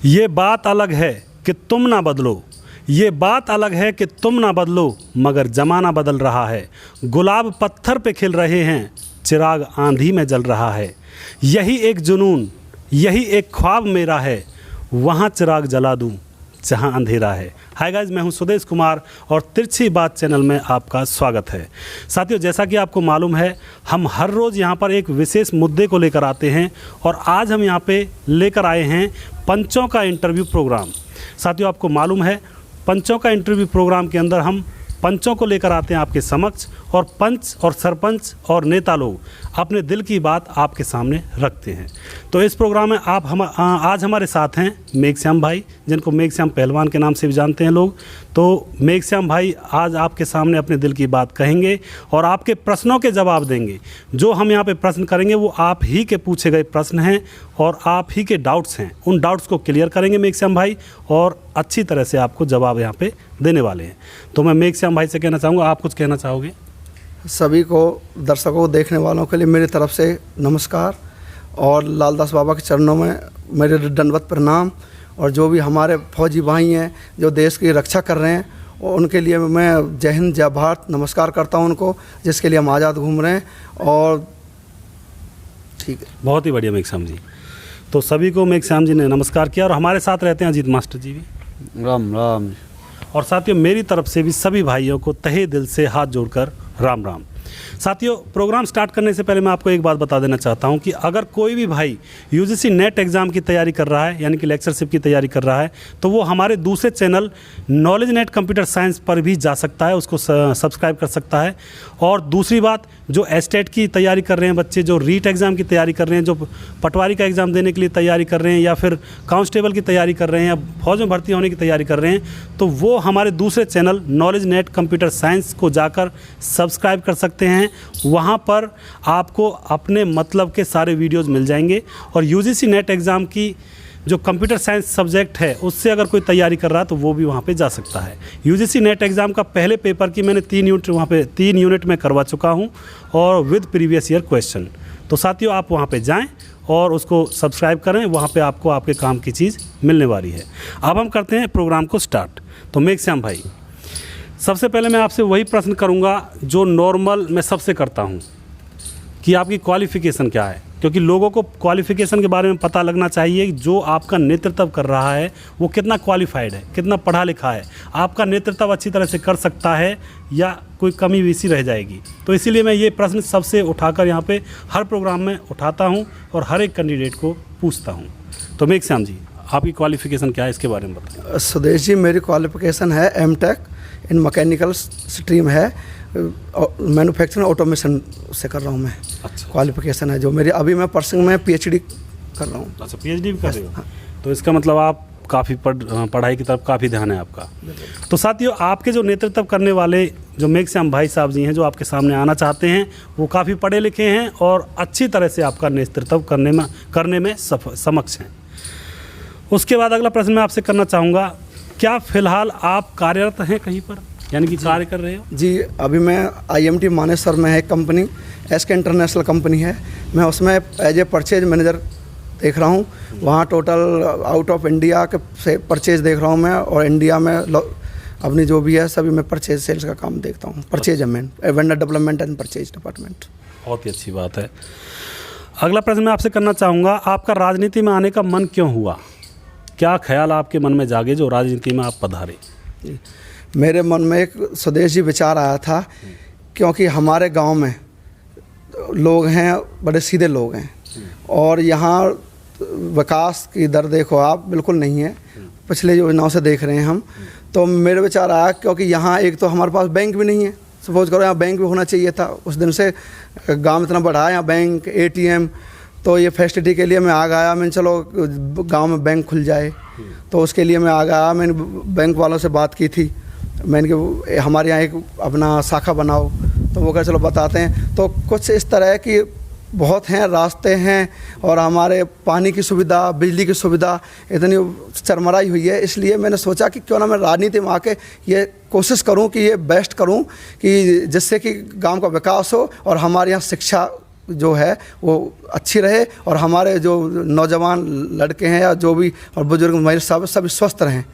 ये बात अलग है कि तुम ना बदलो, ये बात अलग है कि तुम ना बदलो, मगर ज़माना बदल रहा है। गुलाब पत्थर पे खिल रहे हैं, चिराग आंधी में जल रहा है। यही एक जुनून, यही एक ख्वाब मेरा है, वहाँ चिराग जला दूँ जहाँ अंधेरा है। हाय गाइस, मैं हूं सुदेश कुमार और तिरछी बात चैनल में आपका स्वागत है। साथियों, जैसा कि आपको मालूम है, हम हर रोज़ यहां पर एक विशेष मुद्दे को लेकर आते हैं और आज हम यहां पे लेकर आए हैं पंचों का इंटरव्यू प्रोग्राम। साथियों, आपको मालूम है, पंचों का इंटरव्यू प्रोग्राम के अंदर हम पंचों को लेकर आते हैं आपके समक्ष और पंच और सरपंच और नेता लोग अपने दिल की बात आपके सामने रखते हैं। तो इस प्रोग्राम में आज हमारे साथ हैं मेघश्याम भाई, जिनको मेघश्याम पहलवान के नाम से भी जानते हैं लोग। तो मेघश्याम भाई आज आपके सामने अपने दिल की बात कहेंगे और आपके प्रश्नों के जवाब देंगे। जो हम यहाँ पे प्रश्न करेंगे वो आप ही के पूछे गए प्रश्न हैं और आप ही के डाउट्स हैं। उन डाउट्स को क्लियर करेंगे मेघश्याम भाई और अच्छी तरह से आपको जवाब यहाँ पे देने वाले हैं। तो मैं मेघश्याम भाई से कहना चाहूँगा, आप कुछ कहना चाहोगे? सभी को, दर्शकों, देखने वालों के लिए मेरी तरफ से नमस्कार और लालदास बाबा के चरणों में मेरे दंडवत प्रणाम। और जो भी हमारे फौजी भाई हैं जो देश की रक्षा कर रहे हैं, उनके लिए मैं जय हिंद जय भारत नमस्कार करता हूं उनको, जिसके लिए हम आज़ाद घूम रहे हैं। और ठीक है, बहुत ही बढ़िया मेघश्याम जी। तो सभी को मेघश्याम जी ने नमस्कार किया और हमारे साथ रहते हैं अजीत मास्टर जी भी। राम राम। और साथियों, मेरी तरफ से भी सभी भाइयों को तहे दिल से हाथ जोड़कर राम राम। साथियों, प्रोग्राम स्टार्ट करने से पहले मैं आपको एक बात बता देना चाहता हूं कि अगर कोई भी भाई यूजीसी नेट एग्ज़ाम की तैयारी कर रहा है, यानी कि लेक्चरशिप की तैयारी कर रहा है, तो वो हमारे दूसरे channel knowledge net computer science पर भी जा सकता है, उसको सब्सक्राइब कर सकता है। और दूसरी बात, जो एस्टेट की तैयारी कर रहे हैं बच्चे, जो रीट एग्ज़ाम की तैयारी कर रहे हैं, जो पटवारी का एग्ज़ाम देने के लिए तैयारी कर रहे हैं, या फिर कांस्टेबल की तैयारी कर रहे हैं, या फौज में भर्ती होने की तैयारी कर रहे हैं, तो वो हमारे दूसरे channel knowledge net computer science को जाकर सब्सक्राइब कर सकते हैं। वहाँ पर आपको अपने मतलब के सारे वीडियोज़ मिल जाएंगे। और यूजीसी नेट एग्ज़ाम की जो कंप्यूटर साइंस सब्जेक्ट है, उससे अगर कोई तैयारी कर रहा है तो वो भी वहाँ पे जा सकता है। यूजीसी नेट एग्ज़ाम का पहले पेपर की मैंने 3 यूनिट में करवा चुका हूँ और विद प्रीवियस ईयर क्वेश्चन। तो साथियों, आप वहाँ पे जाएं और उसको सब्सक्राइब करें, वहाँ पे आपको आपके काम की चीज़ मिलने वाली है। अब हम करते हैं प्रोग्राम को स्टार्ट। तो मेघश्याम भाई, सबसे पहले मैं आपसे वही प्रश्न करूँगा जो नॉर्मल मैं सबसे करता हूँ कि आपकी क्वालिफ़िकेशन क्या है, क्योंकि लोगों को क्वालिफ़िकेशन के बारे में पता लगना चाहिए। जो आपका नेतृत्व कर रहा है वो कितना क्वालिफाइड है, कितना पढ़ा लिखा है, आपका नेतृत्व अच्छी तरह से कर सकता है या कोई कमी विसी रह जाएगी। तो इसीलिए मैं ये प्रश्न सबसे उठाकर यहाँ पे हर प्रोग्राम में उठाता हूँ और हर एक कैंडिडेट को पूछता हूँ। तो मेघश्याम जी, आपकी क्वालिफ़िकेशन क्या है, इसके बारे में बताएं। सुदेश जी, मेरी क्वालिफिकेशन है एमटेक इन मैकेनिकल स्ट्रीम है, मैन्युफैक्चरिंग ऑटोमेशन से कर रहा हूँ मैं। अच्छा, क्वालिफिकेशन है जो मेरी। अभी मैं पर्सिंग में पीएचडी कर रहा हूँ। अच्छा, पीएचडी भी कर रहे हो? तो इसका मतलब आप काफ़ी पढ़ाई की तरफ काफ़ी ध्यान है आपका। तो साथियों, आपके जो नेतृत्व करने वाले जो मेघश्याम भाई साहब जी हैं, जो आपके सामने आना चाहते हैं, वो काफ़ी पढ़े लिखे हैं और अच्छी तरह से आपका नेतृत्व करने में समक्ष हैं। उसके बाद अगला प्रश्न मैं आपसे करना चाहूँगा, क्या फ़िलहाल आप कार्यरत हैं कहीं पर, यानी कि कार्य कर रहे हो? जी, अभी मैं IMT मानेसर में है एक कंपनी, SK इंटरनेशनल कंपनी है, मैं उसमें एज ए परचेज मैनेजर देख रहा हूँ। वहाँ टोटल आउट ऑफ इंडिया के से परचेज देख रहा हूँ मैं, और इंडिया में अपनी जो भी है सभी मैं परचेज सेल्स का काम देखता हूँ। Purchase vendor development and purchase department. बहुत ही अच्छी बात है। अगला प्रश्न मैं आपसे करना चाहूँगा, आपका राजनीति में आने का मन क्यों हुआ? क्या ख्याल आपके मन में जागे जो राजनीति में आप पधारे? मेरे मन में एक स्वदेश जी विचार आया था, क्योंकि हमारे गांव में लोग हैं, बड़े सीधे लोग हैं, और यहाँ विकास की दर देखो आप बिल्कुल नहीं है, पिछले योजनाओं से देख रहे हैं हम। तो मेरे विचार आया, क्योंकि यहाँ एक तो हमारे पास बैंक भी नहीं है, सपोज करो यहाँ बैंक भी होना चाहिए था। उस दिन से गांव इतना बढ़ा है, यहाँ बैंक, ATM, तो ये फैसिलिटी के लिए मैं आ गया। मैंने चलो गांव में बैंक खुल जाए, तो उसके लिए मैं आ गया। मैंने बैंक वालों से बात की थी, मैंने कि हमारे यहाँ एक अपना शाखा बनाओ, तो वो कह चलो बताते हैं। तो कुछ इस तरह की बहुत हैं, रास्ते हैं, और हमारे पानी की सुविधा, बिजली की सुविधा इतनी चरमराई हुई है। इसलिए मैंने सोचा कि क्यों ना मैं राजनीति में आके ये कोशिश करूं कि ये बेस्ट करूं कि जिससे कि गांव का विकास हो और हमारे यहाँ शिक्षा जो है वो अच्छी रहे और हमारे जो नौजवान लड़के हैं या जो भी और बुजुर्ग महिला सब स्वस्थ रहें।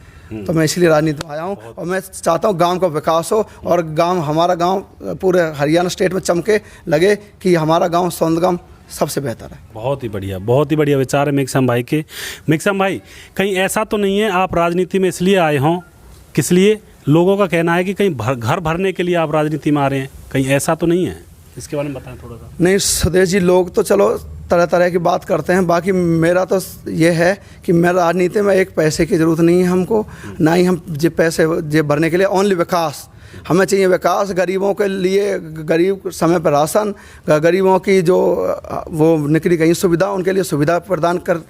तो मैं इसलिए राजनीति में आया हूँ और मैं चाहता हूँ गांव का विकास हो और हमारा गांव पूरे हरियाणा स्टेट में चमके, लगे कि हमारा गांव सौंदगांव सबसे बेहतर है। बहुत ही बढ़िया विचार है मेघश्याम भाई के। मेघश्याम भाई, कहीं ऐसा तो नहीं है आप राजनीति में इसलिए आए हों, किस लिए? लोगों का कहना है कि कहीं घर भरने के लिए आप राजनीति में आ रहे हैं, कहीं ऐसा तो नहीं है? इसके बारे में बताएं थोड़ा सा। नहीं सुदेश जी, लोग तो चलो तरह तरह की बात करते हैं, बाकी मेरा तो ये है कि मैं राजनीति में एक पैसे की ज़रूरत नहीं है हमको, ना ही हम पैसे भरने के लिए। ओनली विकास हमें चाहिए, विकास गरीबों के लिए, गरीब समय पर राशन, गरीबों की जो वो निकली गई सुविधा, उनके लिए सुविधा प्रदान कर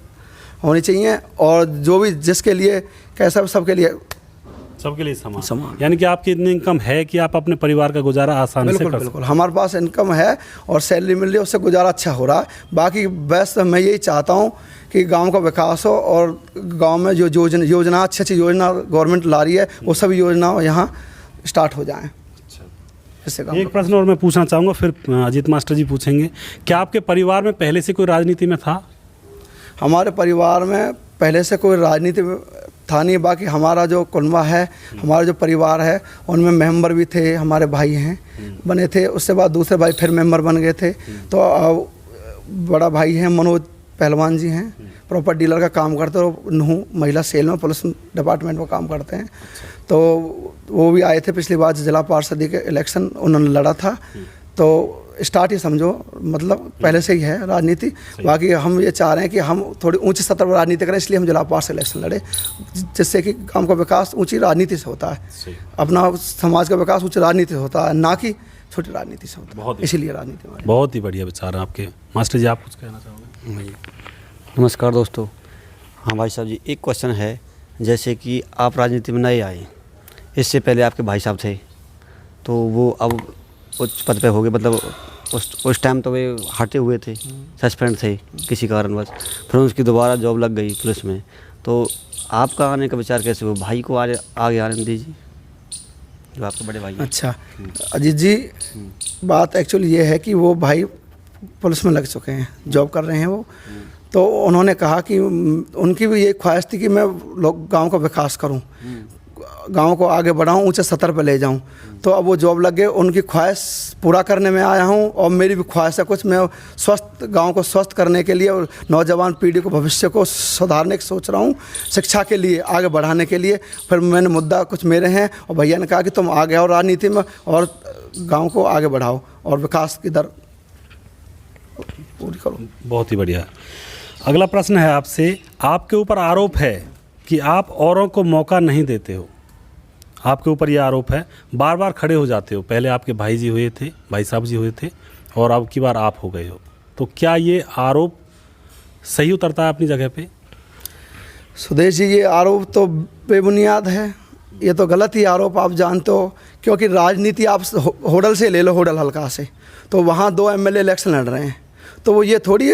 होनी चाहिए और जो भी जिसके लिए कैसा सबके लिए समान। यानी कि आपकी इतनी इनकम है कि आप अपने परिवार का गुजारा आसानी से कर सकते बिल्कुल हमारे पास इनकम है और सैलरी मिल रही है, उससे गुजारा अच्छा हो रहा है। बाकी बस मैं यही चाहता हूँ कि गांव का विकास हो और गांव में जो योजना अच्छी योजना गवर्नमेंट ला रही है वो सभी योजना यहाँ स्टार्ट हो जाएँ। एक प्रश्न और मैं पूछना चाहूँगा, फिर अजीत मास्टर जी पूछेंगे। क्या आपके परिवार में पहले से कोई राजनीति में था? हमारे परिवार में पहले से कोई राजनीति था नहीं, बाकी हमारा जो कुनबा है, हमारा जो परिवार है, उनमें मेंबर भी थे, हमारे भाई हैं बने थे, उसके बाद दूसरे भाई फिर मेंबर बन गए थे। तो बड़ा भाई हैं मनोज पहलवान जी हैं, प्रॉपर्टी डीलर का काम करते हैं, नूह महिला सेल में पुलिस डिपार्टमेंट में काम करते हैं। तो वो भी आए थे पिछली बार जिला पार्षद के इलेक्शन, उन्होंने लड़ा था। तो स्टार्ट ही समझो, मतलब पहले से ही है राजनीति। बाकी हम ये चाह रहे हैं कि हम थोड़ी ऊंची सतह पर राजनीति करें, इसलिए हम जिला पार्षद इलेक्शन लड़े, जिससे कि गांव का विकास ऊंची राजनीति से होता है, अपना समाज का विकास ऊंची राजनीति से होता है, ना कि छोटी राजनीति से होता है। इसीलिए राजनीति में। बहुत ही बढ़िया विचार है आपके। मास्टर जी, आप कुछ कहना चाहोगे? नमस्कार दोस्तों। हाँ भाई साहब जी, एक क्वेश्चन है, जैसे कि आप राजनीति में नए आए, इससे पहले आपके भाई साहब थे, तो वो अब उच्च पद पे हो गए, मतलब उस टाइम तो वे हटे हुए थे, सस्पेंड थे किसी कारणवश, फिर उसकी दोबारा जॉब लग गई पुलिस में। तो आपका आने का विचार कैसे हुआ? भाई को आगे आने दीजिए, जो आपके बड़े भाई हैं। अच्छा अजीत जी, बात एक्चुअली ये है कि वो भाई पुलिस में लग चुके हैं, जॉब कर रहे हैं वो। तो उन्होंने कहा कि उनकी भी ये ख्वाहिश थी कि मैं गांव का विकास करूं, गांव को आगे बढ़ाऊं, ऊंचे सतर पर ले जाऊं। तो अब वो जॉब लग गए, उनकी ख्वाहिश पूरा करने में आया हूं और मेरी भी ख्वाहिश है कुछ, मैं स्वस्थ गांव को स्वस्थ करने के लिए और नौजवान पीढ़ी को भविष्य को सुधारने की सोच रहा हूं, शिक्षा के लिए आगे बढ़ाने के लिए। फिर मैंने मुद्दा कुछ मेरे हैं और भैया ने कहा कि तुम आगे आओ राजनीति में और गाँव को आगे बढ़ाओ और विकास की दर पूरी करो। बहुत ही बढ़िया। अगला प्रश्न है आपसे। आपके ऊपर आरोप है कि आप औरों को मौका नहीं देते हो, आपके ऊपर ये आरोप है, बार बार खड़े हो जाते हो। पहले आपके भाई जी हुए थे, भाई साहब जी हुए थे, और अब की बार आप हो गए हो। तो क्या ये आरोप सही उतरता है अपनी जगह पे? सुदेश जी, ये आरोप तो बेबुनियाद है, ये तो गलत ही आरोप, आप जानते हो। क्योंकि राजनीति आप होडल से ले लो, होडल हल्का से, तो वहाँ 2 MLA इलेक्शन लड़ रहे हैं, तो वो ये थोड़ी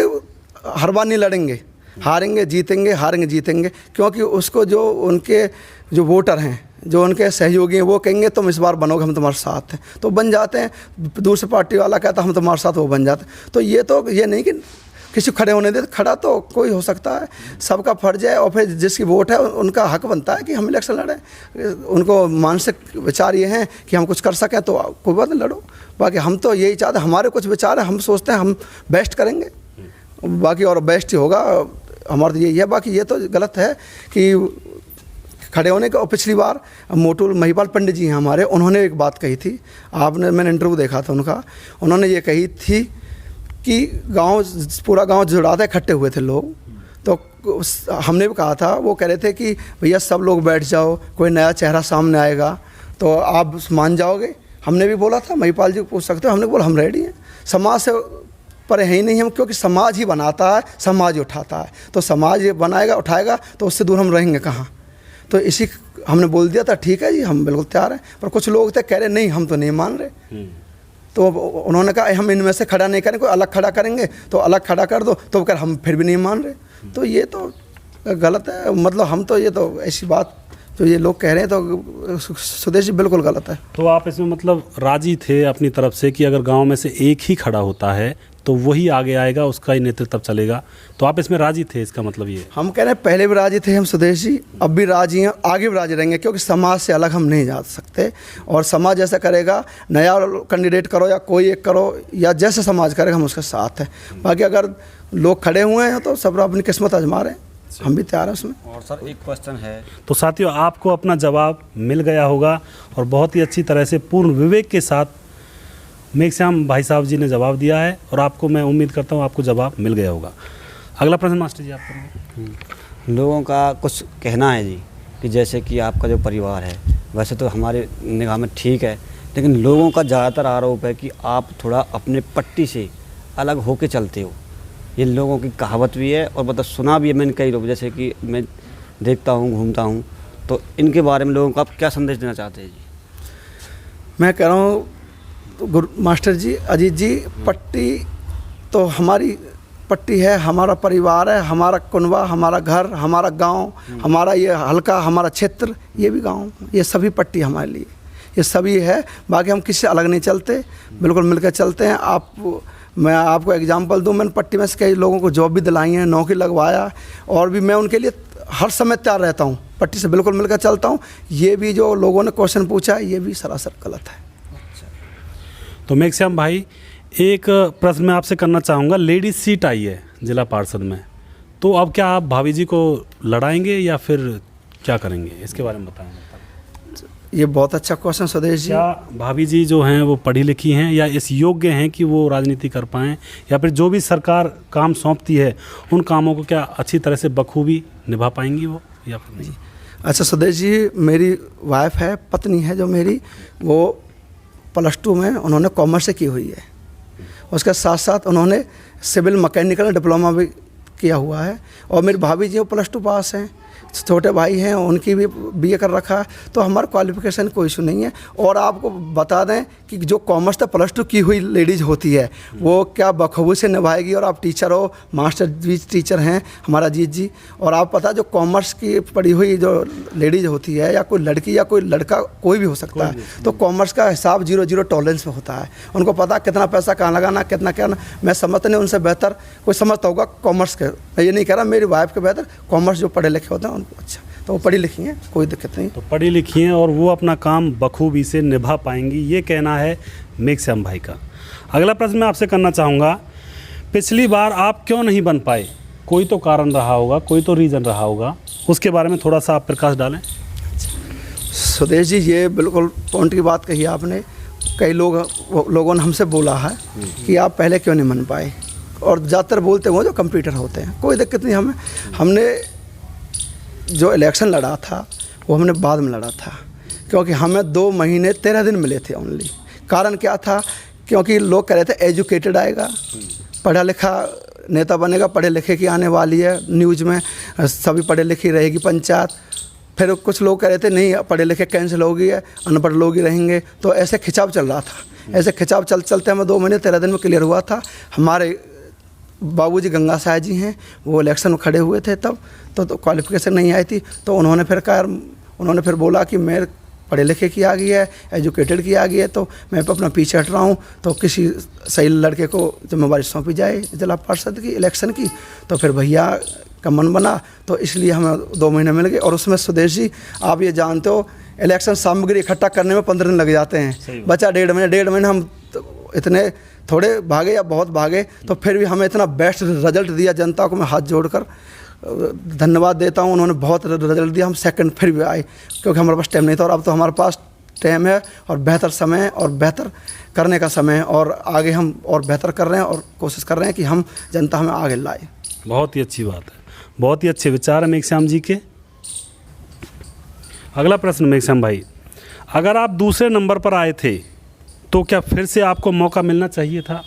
हर बार नहीं लड़ेंगे, हारेंगे जीतेंगे, हारेंगे जीतेंगे। क्योंकि उसको जो उनके जो वोटर हैं, जो उनके सहयोगी हैं, वो कहेंगे तुम इस बार बनोगे, हम तुम्हारे साथ हैं, तो बन जाते हैं। दूसरी पार्टी वाला कहता हम तुम्हारे साथ, वो बन जाते हैं। तो ये नहीं कि किसी खड़े होने दे, खड़ा तो कोई हो सकता है, सबका फर्ज है। और फिर जिसकी वोट है उनका हक बनता है कि हम इलेक्शन लड़ें। उनको मानसिक विचार ये हैं कि हम कुछ कर सकें तो कोई बात नहीं, लड़ो। बाकी हम तो यही चाहते हैं, हमारे कुछ विचार हैं, हम सोचते हैं हम बेस्ट करेंगे, बाकी और बेस्ट ही होगा, हमारा तो यही है। बाकी ये तो गलत है कि खड़े होने का। और पिछली बार मोटू महिपाल पंडित जी हैं हमारे, उन्होंने एक बात कही थी, मैंने इंटरव्यू देखा था उनका, उन्होंने ये कही थी कि पूरा गांव जुड़ाता इकट्ठे हुए थे लोग, तो हमने भी कहा था, वो कह रहे थे कि भैया सब लोग बैठ जाओ, कोई नया चेहरा सामने आएगा तो आप मान जाओगे। हमने भी बोला था, महिपाल जी को पूछ सकते हो, हमने बोला हम रेडी हैं, समाज से पर है ही नहीं हम, क्योंकि समाज ही बनाता है, समाज ही उठाता है। तो समाज ये बनाएगा उठाएगा तो उससे दूर हम रहेंगे कहाँ। तो इसी हमने बोल दिया था ठीक है जी, हम बिल्कुल तैयार हैं। पर कुछ लोग थे कह रहे नहीं हम तो नहीं मान रहे, तो उन्होंने कहा हम इनमें से खड़ा नहीं करें, कोई अलग खड़ा करेंगे तो अलग खड़ा कर दो, तो कह हम फिर भी नहीं मान रहे। तो ये तो गलत है, मतलब हम तो ये तो ऐसी बात जो ये लोग कह रहे हैं तो सुदेश जी बिल्कुल गलत है। तो आप इसमें मतलब राजी थे अपनी तरफ से कि अगर गांव में से एक ही खड़ा होता है तो वही आगे आएगा, उसका ही नेतृत्व चलेगा। तो आप इसमें राजी थे, इसका मतलब ये है। हम कह रहे हैं पहले भी राजी थे हम सुदेश जी, अब भी राजी हैं, आगे भी राजी रहेंगे, क्योंकि समाज से अलग हम नहीं जा सकते। और समाज जैसा करेगा, नया कैंडिडेट करो या कोई एक करो, या जैसे समाज करेगा हम उसके साथ हैं। बाकी अगर लोग खड़े हुए हैं तो सब अपनी किस्मत आजमा रहे हैं, हम भी तैयार हैं उसमें। और सर एक क्वेश्चन है, तो साथियों, आपको अपना जवाब मिल गया होगा और बहुत ही अच्छी तरह से पूर्ण विवेक के साथ मेघश्याम भाई साहब जी ने जवाब दिया है, और आपको मैं उम्मीद करता हूँ आपको जवाब मिल गया होगा। अगला प्रश्न मास्टर जी आप करेंगे। लोगों का कुछ कहना है जी कि जैसे कि आपका जो परिवार है वैसे तो हमारे निगाह में ठीक है, लेकिन लोगों का ज़्यादातर आरोप है कि आप थोड़ा अपने पट्टी से अलग होके चलते हो। ये लोगों की कहावत भी है और मतलब सुना भी है मैंने कई लोग, जैसे कि मैं देखता हूँ, घूमता हूँ, तो इनके बारे में लोगों को आप क्या संदेश देना चाहते हैं जी? मैं कह रहा हूँ गुरु मास्टर जी, अजीत जी, पट्टी तो हमारी पट्टी है, हमारा परिवार है, हमारा कुनबा, हमारा घर, हमारा गांव, हमारा ये हल्का, हमारा क्षेत्र, ये भी गांव, ये सभी पट्टी हमारे लिए, ये सभी है। बाकी हम किसी से अलग नहीं चलते, बिल्कुल मिलकर चलते हैं। मैं आपको एग्जांपल दूं, मैंने पट्टी में से कई लोगों को जॉब भी दिलाई है, नौकरी लगवाया, और भी मैं उनके लिए हर समय तैयार रहता हूं, पट्टी से बिल्कुल मिलकर चलता हूं। ये भी जो लोगों ने क्वेश्चन पूछा है, ये भी सरासर गलत है। तो मेघश्याम भाई, एक प्रश्न मैं आपसे करना चाहूँगा। लेडीज सीट आई है जिला पार्षद में, तो अब क्या आप भाभी जी को लड़ाएंगे या फिर क्या करेंगे, इसके बारे में बताएं। ये बहुत अच्छा क्वेश्चन सुदेश जी। क्या भाभी जी जो हैं वो पढ़ी लिखी हैं या इस योग्य हैं कि वो राजनीति कर पाएँ, या फिर जो भी सरकार काम सौंपती है उन कामों को क्या अच्छी तरह से बखूबी निभा पाएंगी वो, या फिर नहीं? अच्छा सुदेश जी, मेरी वाइफ है, पत्नी है जो मेरी, वो +2 में उन्होंने कॉमर्स से की हुई है। उसके साथ साथ उन्होंने सिविल मैकेनिकल डिप्लोमा भी किया हुआ है। और मेरी भाभी जी वो +2 पास हैं, छोटे भाई हैं, उनकी भी BA कर रखा है। तो हमारा क्वालिफिकेशन कोई इशू नहीं है। और आपको बता दें कि जो कॉमर्स से +2 की हुई लेडीज़ होती है वो क्या बखूबी से निभाएगी। और आप टीचर हो, मास्टर भी टीचर हैं हमारा अजीत जी, और आप पता जो कॉमर्स की पढ़ी हुई जो लेडीज़ होती है, या कोई लड़की या कोई लड़का, कोई भी हो सकता है, तो कॉमर्स का हिसाब 0-0 टॉलरेंस में होता है। उनको पता कितना पैसा कहाँ लगाना, कितना क्या। मैं समझता नहीं उनसे बेहतर कोई समझता होगा कॉमर्स के। मैं ये नहीं कह रहा, मेरी वाइफ के बेहतर कॉमर्स जो पढ़े लिखे होते हैं उनको। अच्छा, तो वो पढ़ी लिखी हैं, कोई दिक्कत नहीं। तो पढ़ी लिखी हैं और वो अपना काम बखूबी से निभा पाएंगी, ये कहना है मेघश्याम भाई का। अगला प्रश्न मैं आपसे करना चाहूँगा, पिछली बार आप क्यों नहीं बन पाए? कोई तो कारण रहा होगा, कोई तो रीज़न रहा होगा, उसके बारे में थोड़ा सा आप प्रकाश डालें। सुदेश जी, ये बिल्कुल पॉइंट की बात कही आपने। कई लोगों ने हमसे बोला है कि आप पहले क्यों नहीं बन पाए, और ज़्यादातर बोलते वो जो कंप्यूटर होते हैं। कोई दिक्कत नहीं, हमने जो इलेक्शन लड़ा था वो हमने बाद में लड़ा था, क्योंकि हमें 2 महीने 13 दिन मिले थे ओनली। कारण क्या था, क्योंकि लोग कह रहे थे एजुकेटेड आएगा, पढ़ा लिखा नेता बनेगा, पढ़े लिखे की आने वाली है, न्यूज़ में सभी पढ़े लिखे रहेगी पंचायत। फिर कुछ लोग कह रहे थे नहीं, पढ़े लिखे कैंसिल हो गई है, अनपढ़ लोग ही रहेंगे। तो ऐसे खिंचाव चल रहा था। ऐसे खिंचाव चलते हमें 2 महीने 13 दिन में क्लियर हुआ था। हमारे बाबूजी गंगा साहब जी हैं, वो इलेक्शन में खड़े हुए थे तब, तो क्वालिफिकेशन नहीं आई थी। तो उन्होंने फिर बोला कि मैं पढ़े लिखे की आ गई है, एजुकेटेड की आ गई है, तो मैं पे अपना पीछे हट रहा हूँ, तो किसी सही लड़के को जिम्मेवारी सौंपी जाए जिला पार्षद की इलेक्शन की। तो फिर भैया का मन बना, तो इसलिए हमें 2 महीने मिल गए। और उसमें सुदेश जी, आप ये जानते हो, इलेक्शन सामग्री इकट्ठा करने में 15 दिन लग जाते हैं, बचा 1.5 महीने। हम इतने थोड़े भागे या बहुत भागे, तो फिर भी हमें इतना बेस्ट रिजल्ट दिया। जनता को मैं हाथ जोड़कर धन्यवाद देता हूँ, उन्होंने बहुत रिजल्ट दिया। हम सेकंड फिर भी आए, क्योंकि हमारे पास टाइम नहीं था, और अब तो हमारे पास टाइम है और बेहतर समय है और बेहतर करने का समय है, और आगे हम और बेहतर कर रहे हैं और कोशिश कर रहे हैं कि हम जनता हमें आगे लाए। बहुत ही अच्छी बात है, बहुत ही अच्छे विचार है मेघश्याम जी के। अगला प्रश्न मेघश्याम भाई, अगर आप दूसरे नंबर पर आए थे तो क्या फिर से आपको मौका मिलना चाहिए था?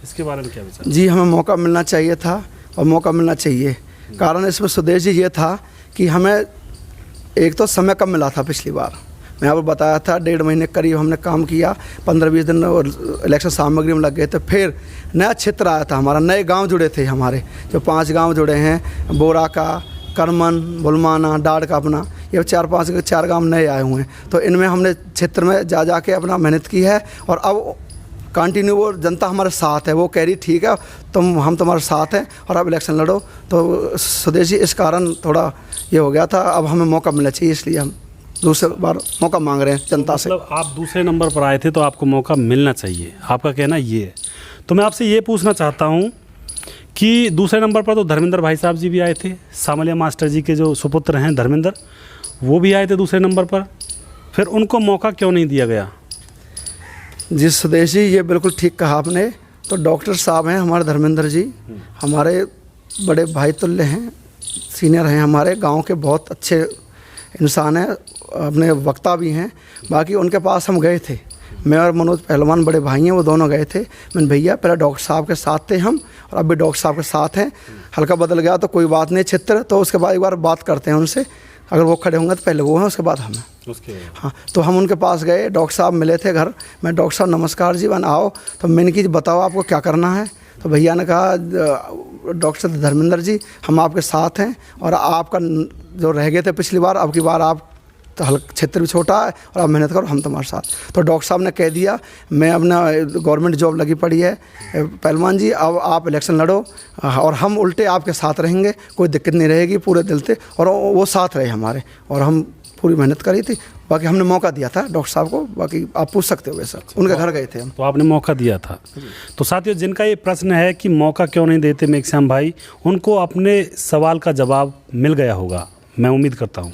इसके बारे में क्या विचार? जी, हमें मौका मिलना चाहिए था और मौका मिलना चाहिए। कारण इसमें सुदेश जी ये था कि हमें एक तो समय कम मिला था पिछली बार। मैं आपको बताया था 1.5 महीने करीब हमने काम किया, 15-20 दिन और इलेक्शन सामग्री में लग गए थे। फिर नया क्षेत्र आया था हमारा, नए गांव जुड़े थे हमारे, जो 5 गांव जुड़े हैं, बोरा का, करमन, भुलमाना, डाड़ का, अपना ये 4 गांव नए आए हुए हैं। तो इनमें हमने क्षेत्र में जा के अपना मेहनत की है, और अब कंटिन्यू वो जनता हमारे साथ है, वो कह रही ठीक है हम तुम्हारे साथ हैं और आप इलेक्शन लड़ो। तो सुदेश जी इस कारण थोड़ा ये हो गया था, अब हमें मौका मिलना चाहिए, इसलिए हम दूसरी बार मौका मांग रहे हैं जनता से। मतलब आप दूसरे नंबर पर आए थे तो आपको मौका मिलना चाहिए, आपका कहना ये है। तो मैं आपसे ये पूछना चाहता हूँ कि दूसरे नंबर पर तो धर्मेंद्र भाई साहब जी भी आए थे, सामलिया मास्टर जी के जो सुपुत्र हैं धर्मेंद्र, वो भी आए थे दूसरे नंबर पर, फिर उनको मौका क्यों नहीं दिया गया? जी सुदेश जी, ये बिल्कुल ठीक कहा आपने। तो डॉक्टर साहब हैं हमारे धर्मेंद्र जी, हमारे बड़े भाई तुल्य हैं, सीनियर हैं, हमारे गांव के बहुत अच्छे इंसान हैं, अपने वक्ता भी हैं। बाकी उनके पास हम गए थे, मैं और मनोज पहलवान बड़े भाई हैं, वो दोनों गए थे। मैंने भैया पहले डॉक्टर साहब के साथ थे हम, और अब भी डॉक्टर साहब के साथ हैं, हल्का बदल गया तो कोई बात नहीं, चित्र तो उसके बाद एक बार बात करते हैं उनसे, अगर वो खड़े होंगे तो पहले वो हैं उसके बाद हम हैं। हाँ, तो हम उनके पास गए, डॉक्टर साहब मिले थे घर। मैं डॉक्टर साहब नमस्कार जी, बन आओ। तो मैंने कि बताओ आपको क्या करना है। तो भैया ने कहा डॉक्टर धर्मेंद्र जी हम आपके साथ हैं, और आपका जो रह गए थे पिछली बार, अब की बार आप तो क्षेत्र भी छोटा है और आप मेहनत करो, हम तुम्हारे साथ। तो डॉक्टर साहब ने कह दिया मैं अपना गवर्नमेंट जॉब लगी पड़ी है पहलवान जी, अब आप इलेक्शन लड़ो और हम उल्टे आपके साथ रहेंगे, कोई दिक्कत नहीं रहेगी पूरे दिल से। और वो साथ रहे हमारे, और हम पूरी मेहनत करी थी। बाकी हमने मौका दिया था डॉक्टर साहब को, बाकी आप पूछ सकते हो वैसा, उनके घर गए थे हम। तो आपने मौका दिया था। तो साथियों, जिनका ये प्रश्न है कि मौका क्यों नहीं देते मेघश्याम भाई, उनको अपने सवाल का जवाब मिल गया होगा, मैं उम्मीद करता हूँ।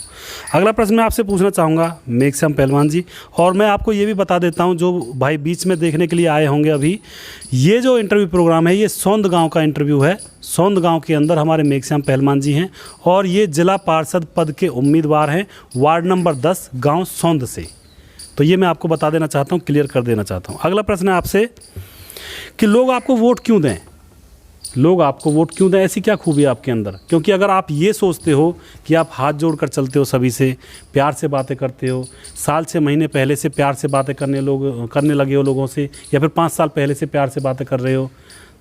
अगला प्रश्न मैं आपसे पूछना चाहूँगा मेघश्याम पहलवान जी, और मैं आपको ये भी बता देता हूँ जो भाई बीच में देखने के लिए आए होंगे अभी, ये जो इंटरव्यू प्रोग्राम है ये सौंद गांव का इंटरव्यू है। सौंद गांव के अंदर हमारे मेघश्याम पहलवान जी हैं, और ये जिला पार्षद पद के उम्मीदवार हैं, वार्ड नंबर 10 गाँव सौंद से। तो ये मैं आपको बता देना चाहता हूँ, क्लियर कर देना चाहता हूँ। अगला प्रश्न है आपसे कि लोग आपको वोट क्यों दें, लोग आपको वोट क्यों दें, ऐसी क्या खूबी है आपके अंदर? क्योंकि अगर आप ये सोचते हो कि आप हाथ जोड़कर चलते हो, सभी से प्यार से बातें करते हो, साल 6 महीने पहले से प्यार से बातें करने लगे हो लोगों से, या फिर 5 साल पहले से प्यार से बातें कर रहे हो,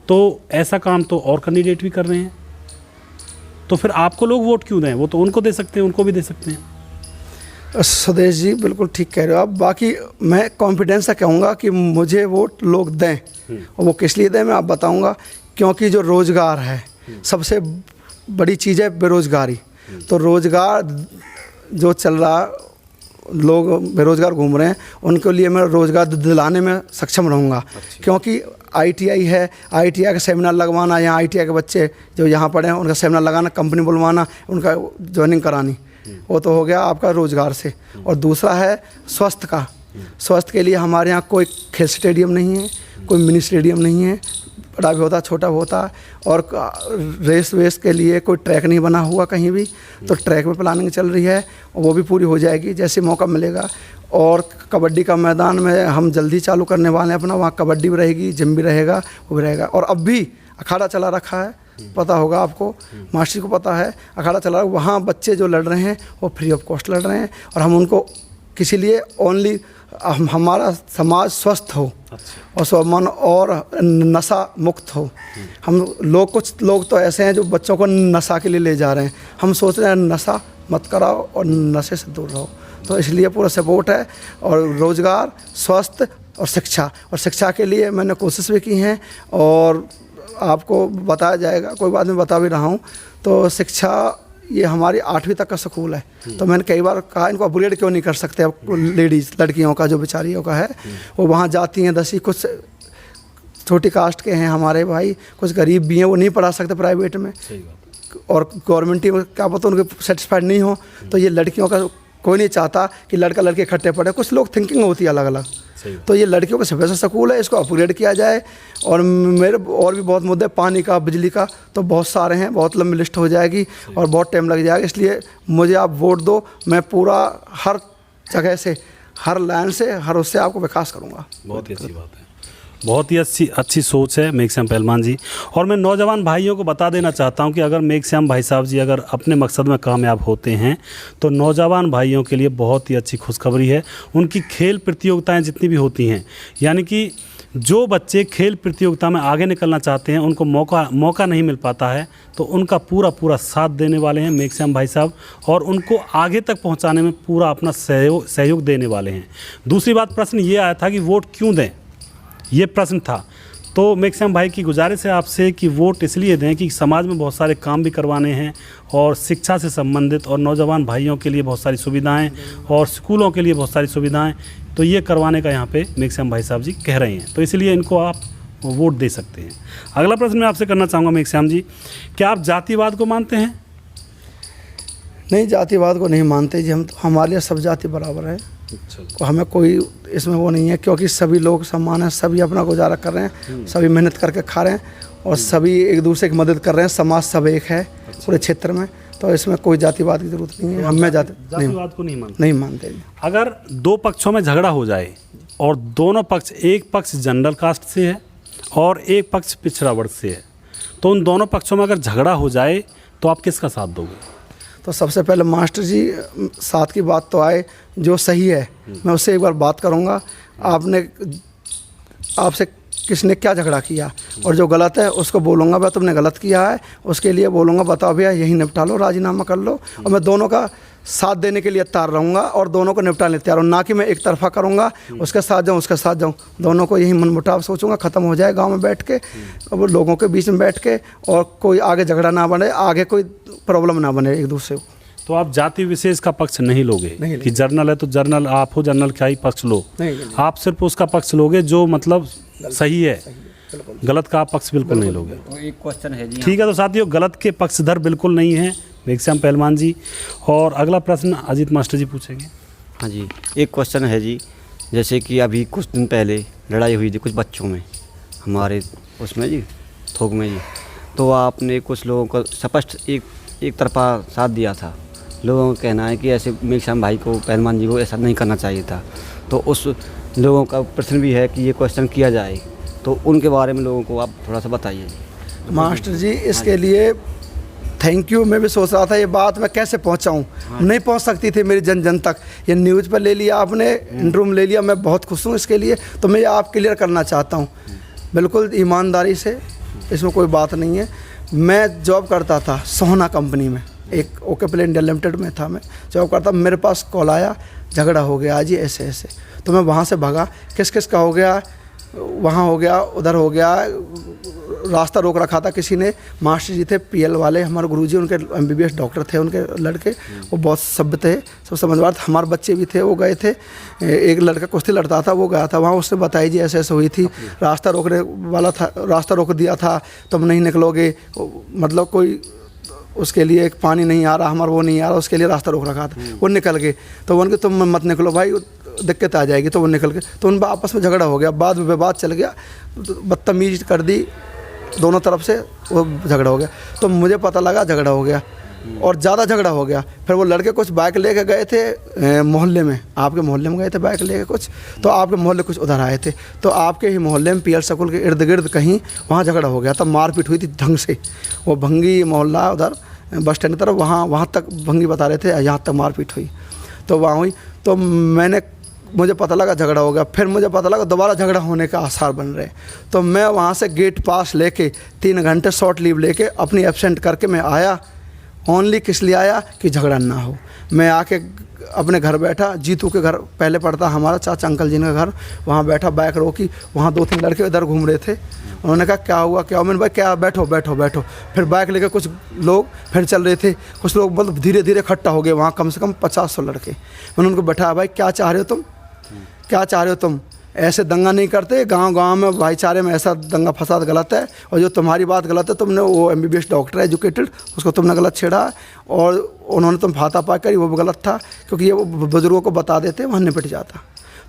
तो ऐसा काम तो और कैंडिडेट भी कर रहे हैं, तो फिर आपको लोग वोट क्यों दें? वो तो उनको दे सकते हैं, उनको भी दे सकते हैं। सुदेश जी बिल्कुल ठीक कह रहे हो आप। बाकी मैं कॉन्फिडेंस से कहूँगा कि मुझे वोट लोग दें, और वो किस लिए दें मैं आप बताऊँगा। क्योंकि जो रोज़गार है, सबसे बड़ी चीज़ है बेरोज़गारी। तो रोज़गार जो चल रहा, लोग बेरोज़गार घूम रहे हैं, उनके लिए मैं रोज़गार दिलाने में सक्षम रहूँगा। क्योंकि ITI है, ITI का सेमिनार लगवाना, यहाँ ITI के बच्चे जो यहाँ पढ़े हैं उनका सेमिनार लगाना, कंपनी बुलवाना, उनका ज्वाइनिंग करानी, वो तो हो गया आपका रोज़गार से। और दूसरा है स्वास्थ्य का। स्वास्थ्य के लिए हमारे यहाँ कोई खेल स्टेडियम नहीं है, कोई मिनी स्टेडियम नहीं है, बड़ा भी होता छोटा भी होता, और रेस वेस के लिए कोई ट्रैक नहीं बना हुआ कहीं भी। तो ट्रैक में प्लानिंग चल रही है, वो भी पूरी हो जाएगी जैसे मौका मिलेगा। और कबड्डी का मैदान में हम जल्दी चालू करने वाले हैं अपना, वहाँ कबड्डी भी रहेगी, जिम भी रहेगा, वो भी रहेगा। और अब भी अखाड़ा चला रखा है, पता होगा आपको, मास्टर को पता है, अखाड़ा चला, वहाँ बच्चे जो लड़ रहे हैं वो फ्री ऑफ कॉस्ट लड़ रहे हैं, और हम उनको किसी लिए ओनली हमारा समाज स्वस्थ हो और स्वमन और नशा मुक्त हो। हम लोग, कुछ लोग तो ऐसे हैं जो बच्चों को नशा के लिए ले जा रहे हैं, हम सोच रहे हैं नशा मत कराओ और नशे से दूर रहो। तो इसलिए पूरा सपोर्ट है, और रोज़गार, स्वास्थ्य और शिक्षा। और शिक्षा के लिए मैंने कोशिश भी की है, और आपको बताया जाएगा, कोई बात मैं बता भी रहा हूँ। तो शिक्षा ये हमारी 8वीं तक का स्कूल है। तो मैंने कई बार कहा इनको अपग्रेड क्यों नहीं कर सकते, अब लेडीज़ लड़कियों का जो बेचारियों का है वो वहाँ जाती हैं 10वीं, कुछ छोटी कास्ट के हैं हमारे भाई, कुछ गरीब भी हैं, वो नहीं पढ़ा सकते प्राइवेट में, और गवर्नमेंट में क्या पता उनके सेटिस्फाइड नहीं हो। तो ये लड़कियों का कोई नहीं चाहता कि लड़का लड़के इकट्ठे पढ़े, कुछ लोग थिंकिंग होती है अलग अलग। तो ये लड़कियों का स्पेशल स्कूल है, इसको अपग्रेड किया जाए। और मेरे और भी बहुत मुद्दे, पानी का, बिजली का, तो बहुत सारे हैं, बहुत लंबी लिस्ट हो जाएगी और बहुत टाइम लग जाएगा। इसलिए मुझे आप वोट दो, मैं पूरा हर जगह से, हर लाइन से, हर उससे आपको विकास करूँगा। बहुत ही अच्छी बात है, बहुत ही अच्छी सोच है मेघश्याम पहलवान जी। और मैं नौजवान भाइयों को बता देना चाहता हूं कि अगर मेघश्याम भाई साहब जी अगर अपने मकसद में कामयाब होते हैं तो नौजवान भाइयों के लिए बहुत ही अच्छी खुशखबरी है। उनकी खेल प्रतियोगिताएं जितनी भी होती हैं, यानी कि जो बच्चे खेल प्रतियोगिता में आगे निकलना चाहते हैं उनको मौका नहीं मिल पाता है, तो उनका पूरा साथ देने वाले हैं मेघश्याम भाई साहब, और उनको आगे तक पहुँचाने में पूरा अपना सहयोग देने वाले हैं। दूसरी बात, प्रश्न ये आया था कि वोट क्यों दें। ये प्रश्न था। तो मेघश्याम भाई की गुजारिश है आपसे कि वोट इसलिए दें कि समाज में बहुत सारे काम भी करवाने हैं और शिक्षा से संबंधित और नौजवान भाइयों के लिए बहुत सारी सुविधाएं और स्कूलों के लिए बहुत सारी सुविधाएं, तो ये करवाने का यहाँ पे मेघश्याम भाई साहब जी कह रहे हैं, तो इसलिए इनको आप वोट दे सकते हैं। अगला प्रश्न मैं आपसे करना चाहूँगा मेघश्याम जी, क्या आप जातिवाद को मानते हैं? नहीं, जातिवाद को नहीं मानते जी हम, तो हमारे लिए सब जाति बराबर है। हमें कोई इसमें वो नहीं है, क्योंकि सभी लोग समान हैं, सभी अपना गुजारा कर रहे हैं, सभी मेहनत करके खा रहे हैं और सभी एक दूसरे की मदद कर रहे हैं, समाज सब एक है पूरे क्षेत्र में, तो इसमें कोई जातिवाद की जरूरत नहीं है। हमें जातिवाद को नहीं मानते। अगर दो पक्षों में झगड़ा हो जाए और दोनों पक्ष, एक पक्ष जनरल कास्ट से है और एक पक्ष पिछड़ा वर्ग से है, तो उन दोनों पक्षों में अगर झगड़ा हो जाए तो आप किसका साथ दोगे? तो सबसे पहले मास्टर जी, साथ की बात तो आए, जो सही है मैं उससे एक बार बात करूंगा, आपसे किसने क्या झगड़ा किया, और जो गलत है उसको बोलूँगा भाई तुमने गलत किया है, उसके लिए बोलूँगा बताओ भैया यही निपटा लो, राजीनामा कर लो, और मैं दोनों का साथ देने के लिए तैयार रहूँगा और दोनों को निपटाने तैयार हूँ, ना कि मैं एक तरफा करूँगा, उसके साथ जाऊँ उसके साथ जाऊँ, दोनों को यही मनमुटाव सोचूंगा, ख़त्म हो जाए गांव में बैठ के, अब लोगों के बीच में बैठ के, और कोई आगे झगड़ा ना बने, आगे कोई प्रॉब्लम ना बने एक दूसरे को। तो आप जाति विशेष का पक्ष नहीं लोगे कि जर्नल है तो जर्नल आप हो, जर्नल का ही पक्ष लो, आप सिर्फ उसका पक्ष लोगे जो मतलब सही है, गलत का आप पक्ष बिल्कुल नहीं लोगे। तो एक क्वेश्चन है जी, ठीक है, तो साथियों गलत के पक्षधर बिल्कुल नहीं है मेघश्याम पहलवान जी। और अगला प्रश्न अजीत मास्टर जी पूछेंगे। हाँ जी, एक क्वेश्चन है जी, जैसे कि अभी कुछ दिन पहले लड़ाई हुई थी कुछ बच्चों में हमारे उसमें जी, थोक में जी, तो आपने कुछ लोगों को स्पष्ट एक तरफा साथ दिया था। लोगों का कहना है कि ऐसे मेघश्याम भाई को, पहलवान जी को ऐसा नहीं करना चाहिए था, तो उस लोगों का प्रश्न भी है कि ये क्वेश्चन किया जाए, तो उनके बारे में लोगों को आप थोड़ा सा बताइए। मास्टर जी इसके लिए थैंक यू। मैं भी सोच रहा था ये बात मैं कैसे पहुंचाऊं, नहीं पहुंच सकती थी मेरी जन जन तक, ये न्यूज़ पर ले लिया आपने, इंटरव्यू में ले लिया, मैं बहुत खुश हूं इसके लिए। तो मैं ये आप क्लियर करना चाहता हूं बिल्कुल ईमानदारी से, इसमें कोई बात नहीं है। मैं जॉब करता था सोहना कंपनी में, एक ओके प्ले इंडिया लिमिटेड में था, मैं जॉब करता, मेरे पास कॉल आया झगड़ा हो गया आज ही ऐसे ऐसे, तो मैं वहाँ से भागा, किस किस का हो गया, वहाँ हो गया, उधर हो गया, रास्ता रोक रखा था किसी ने। मास्टर जी थे पीएल वाले, हमारे गुरुजी, उनके एमबीबीएस डॉक्टर थे, उनके लड़के, वो बहुत सभ्य थे, सब समझदार थे। हमारे बच्चे भी थे, वो गए थे, एक लड़का कुश्ती लड़ता था, वो गया था वहाँ, उसने बताई जी ऐसे ऐसे हुई थी, रास्ता रोकने वाला था, रास्ता रोक दिया था, तुम नहीं निकलोगे, मतलब कोई उसके लिए एक पानी नहीं आ रहा, हमारा वो नहीं आ रहा, उसके लिए रास्ता रोक रखा था, वो निकल गए, तो उनके तुम मत निकलो भाई दिक्कत आ जाएगी, तो वो निकल गए, तो उन आपस में झगड़ा हो गया, बाद में विवाद चल गया, बदतमीज कर दी दोनों तरफ से, वो झगड़ा हो गया। तो मुझे पता लगा झगड़ा हो गया और ज़्यादा झगड़ा हो गया। फिर वो लड़के कुछ बाइक लेके गए थे मोहल्ले में, आपके मोहल्ले में गए थे बाइक लेके कुछ, तो आपके मोहल्ले कुछ उधर आए थे, तो आपके ही मोहल्ले में पीएल स्कूल के इर्द गिर्द कहीं वहाँ झगड़ा हो गया, तब मारपीट हुई थी ढंग से। वो भंगी मोहल्ला उधर बस स्टैंड की तरफ, वहाँ तक भंगी बता रहे थे, यहाँ तक मारपीट हुई, तो वहाँ हुई। तो मुझे पता लगा झगड़ा हो गया, फिर मुझे पता लगा दोबारा झगड़ा होने का आसार बन रहे, तो मैं वहाँ से गेट पास लेके 3 घंटे शॉर्ट लीव लेके अपनी एब्सेंट करके मैं आया, ओनली किस लिए आया कि झगड़ा ना हो। मैं आके अपने घर बैठा, जीतू के घर पहले पड़ता हमारा, चाचा अंकल जी का घर, वहाँ बैठा, बाइक रोकी, वहाँ 2-3 लड़के इधर घूम रहे थे, उन्होंने कहा क्या हुआ क्या हुआ, मैंने भाई क्या, बैठो बैठो बैठो। फिर बाइक लेकर कुछ लोग फिर चल रहे थे, कुछ लोग मतलब धीरे धीरे इकट्ठा हो गए, वहाँ कम से कम 50-100 लड़के। मैंने उनको बैठाया, भाई क्या चाह रहे हो तुम, क्या चाह रहे हो तुम, ऐसे दंगा नहीं करते, गांव में भाईचारे में ऐसा दंगा फसाद गलत है, और जो तुम्हारी बात गलत है, तुमने वो एमबीबीएस डॉक्टर एजुकेटेड, उसको तुमने गलत छेड़ा, और उन्होंने तुम फाता पा करी, वो भी गलत था, क्योंकि ये वो बुजुर्गों को बता देते वहाँ निपट जाता।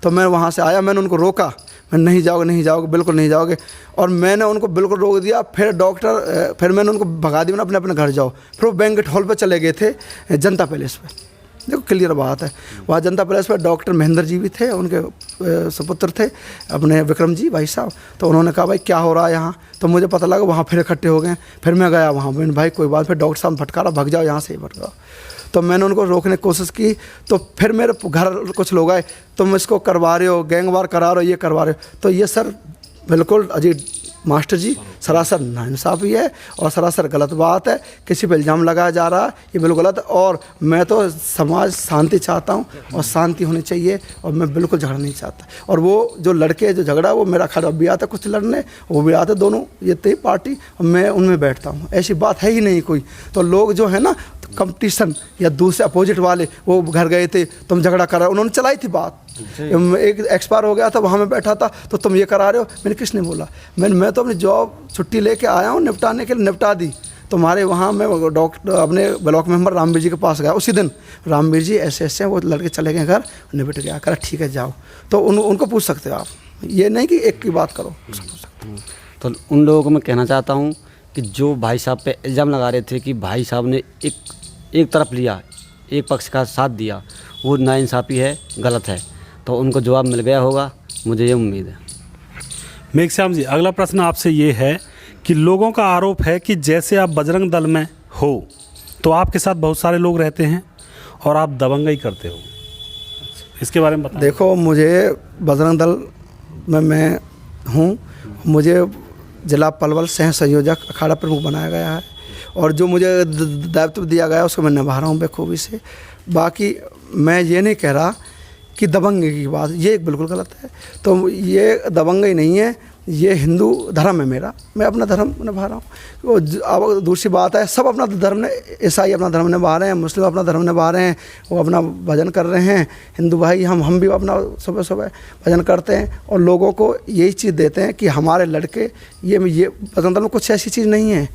तो मैं वहाँ से आया, मैंने उनको रोका, मैं नहीं जाओगे नहीं जाओगे, बिल्कुल नहीं जाओगे, और मैंने उनको बिल्कुल रोक दिया। फिर मैंने उनको भगा दिया, अपने अपने घर जाओ। फिर वो बैंक्वेट हॉल पर चले गए थे, जनता पैलेस पे, देखो क्लियर बात है, वहाँ जनता पैलेस पर डॉक्टर महेंद्र जी भी थे, उनके सुपुत्र थे अपने विक्रम जी भाई साहब, तो उन्होंने कहा भाई क्या हो रहा है यहाँ, तो मुझे पता लगा, वहाँ फिर इकट्ठे हो गए। फिर मैं गया वहाँ, मैंने भाई कोई बात, फिर डॉक्टर साहब फटकारा, भग जाओ यहाँ से, भग जाओ। तो मैंने उनको रोकने की कोशिश की, तो फिर मेरे घर कुछ लोग आए, तुम इसको करवा रहे हो, गैंगवार करा रहे हो, ये करवा रहे हो, तो ये सर बिल्कुल अजी मास्टर जी सरासर नाइंसाफ़ी है और सरासर गलत बात है। किसी पर इल्ज़ाम लगाया जा रहा है, ये बिल्कुल गलत है। और मैं तो समाज शांति चाहता हूँ और शांति होनी चाहिए, और मैं बिल्कुल झगड़ा नहीं चाहता। और वो जो लड़के जो झगड़ा, वो मेरा खड़ा भी आता कुछ लड़ने, वो भी आते, दोनों ये तय पार्टी, और मैं उनमें बैठता हूँ। ऐसी बात है ही नहीं कोई। तो लोग जो है ना कंपटीशन, या दूसरे अपोजिट वाले वो घर गए थे, तुम झगड़ा कर रहे हो, उन्होंने चलाई थी बात। एक एक्सपायर हो गया था, वहाँ में बैठा था, तो तुम ये करा रहे हो। मैंने किसने बोला? मैं तो अपनी जॉब छुट्टी लेके आया हूँ, निपटाने के लिए निपटा दी। तुम्हारे वहाँ मैं डॉक्टर अपने ब्लॉक मेंबर रामवीर जी के पास गया उसी दिन। रामवीर जी ऐसे ऐसे हैं, वो लड़के चले गए घर, निपट गया। करा ठीक है जाओ। तो उनको पूछ सकते हो आप, ये नहीं कि एक की बात करो। तो उन लोगों को मैं कहना चाहता हूँ कि जो भाई साहब पे इल्ज़ाम लगा रहे थे कि भाई साहब ने एक तरफ लिया, एक पक्ष का साथ दिया, वो नाइंसाफ़ी है, गलत है। तो उनको जवाब मिल गया होगा, मुझे ये उम्मीद है। मेघश्याम जी, अगला प्रश्न आपसे ये है कि लोगों का आरोप है कि जैसे आप बजरंग दल में हो तो आपके साथ बहुत सारे लोग रहते हैं और आप दबंगई करते हो, इसके बारे में बताएं। देखो, मुझे बजरंग दल में मैं हूँ, मुझे जिला पलवल सह संयोजक अखाड़ा प्रमुख बनाया गया है, और जो मुझे दायित्व दिया गया है उसको मैं निभा रहा हूँ बेखूबी से। बाकी मैं ये नहीं कह रहा कि दबंगई की बात, ये बिल्कुल गलत है। तो ये दबंगई नहीं है, ये हिंदू धर्म है मेरा, मैं अपना धर्म निभा रहा हूँ। अब दूसरी बात है, सब अपना धर्म, ईसाई अपना धर्म निभा रहे हैं, मुस्लिम अपना धर्म निभा रहे हैं, वो अपना भजन कर रहे हैं। हिंदू भाई हम भी अपना सुबह सुबह भजन करते हैं, और लोगों को यही चीज़ देते हैं कि हमारे लड़के ये बजरंग दल में कुछ ऐसी चीज़ नहीं है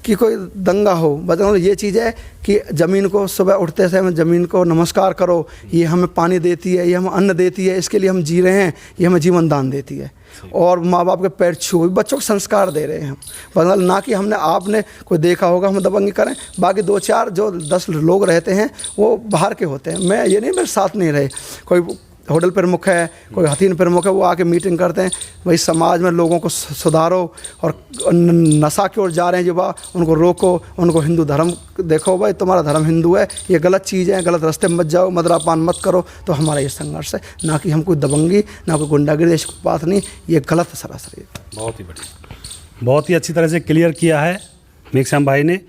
कि कोई दंगा हो। बजरंग दल ये चीज़ है कि ज़मीन को सुबह उठते से हमें ज़मीन को नमस्कार करो, ये हमें पानी देती है, ये हमें अन्न देती है, इसके लिए हम जी रहे हैं, ये हमें जीवन दान देती है। और माँ बाप के पैर छू, बच्चों को संस्कार दे रहे हैं हम। बजरंग दल ना कि हमने आपने कोई देखा होगा हम दबंगी करें। बाकी 2-4 जो 10 लोग रहते हैं वो बाहर के होते हैं, मैं ये नहीं मेरे साथ नहीं रहे। कोई होटल प्रमुख है, कोई हथीन प्रमुख है, वो आके मीटिंग करते हैं, भाई समाज में लोगों को सुधारो, और नशा की ओर जा रहे हैं युवा, उनको रोको, उनको हिंदू धर्म देखो, भाई तुम्हारा धर्म हिंदू है, ये गलत चीज़ है, गलत रास्ते में मत जाओ, मदरापान मत करो। तो हमारा ये संघर्ष है, ना कि हम कोई दबंगी, ना कोई गुंडागिरी, ऐसी कोई बात नहीं, ये गलत है सरासर। ये बहुत ही बढ़िया, बहुत ही अच्छी तरह से क्लियर किया है मेघश्याम भाई ने,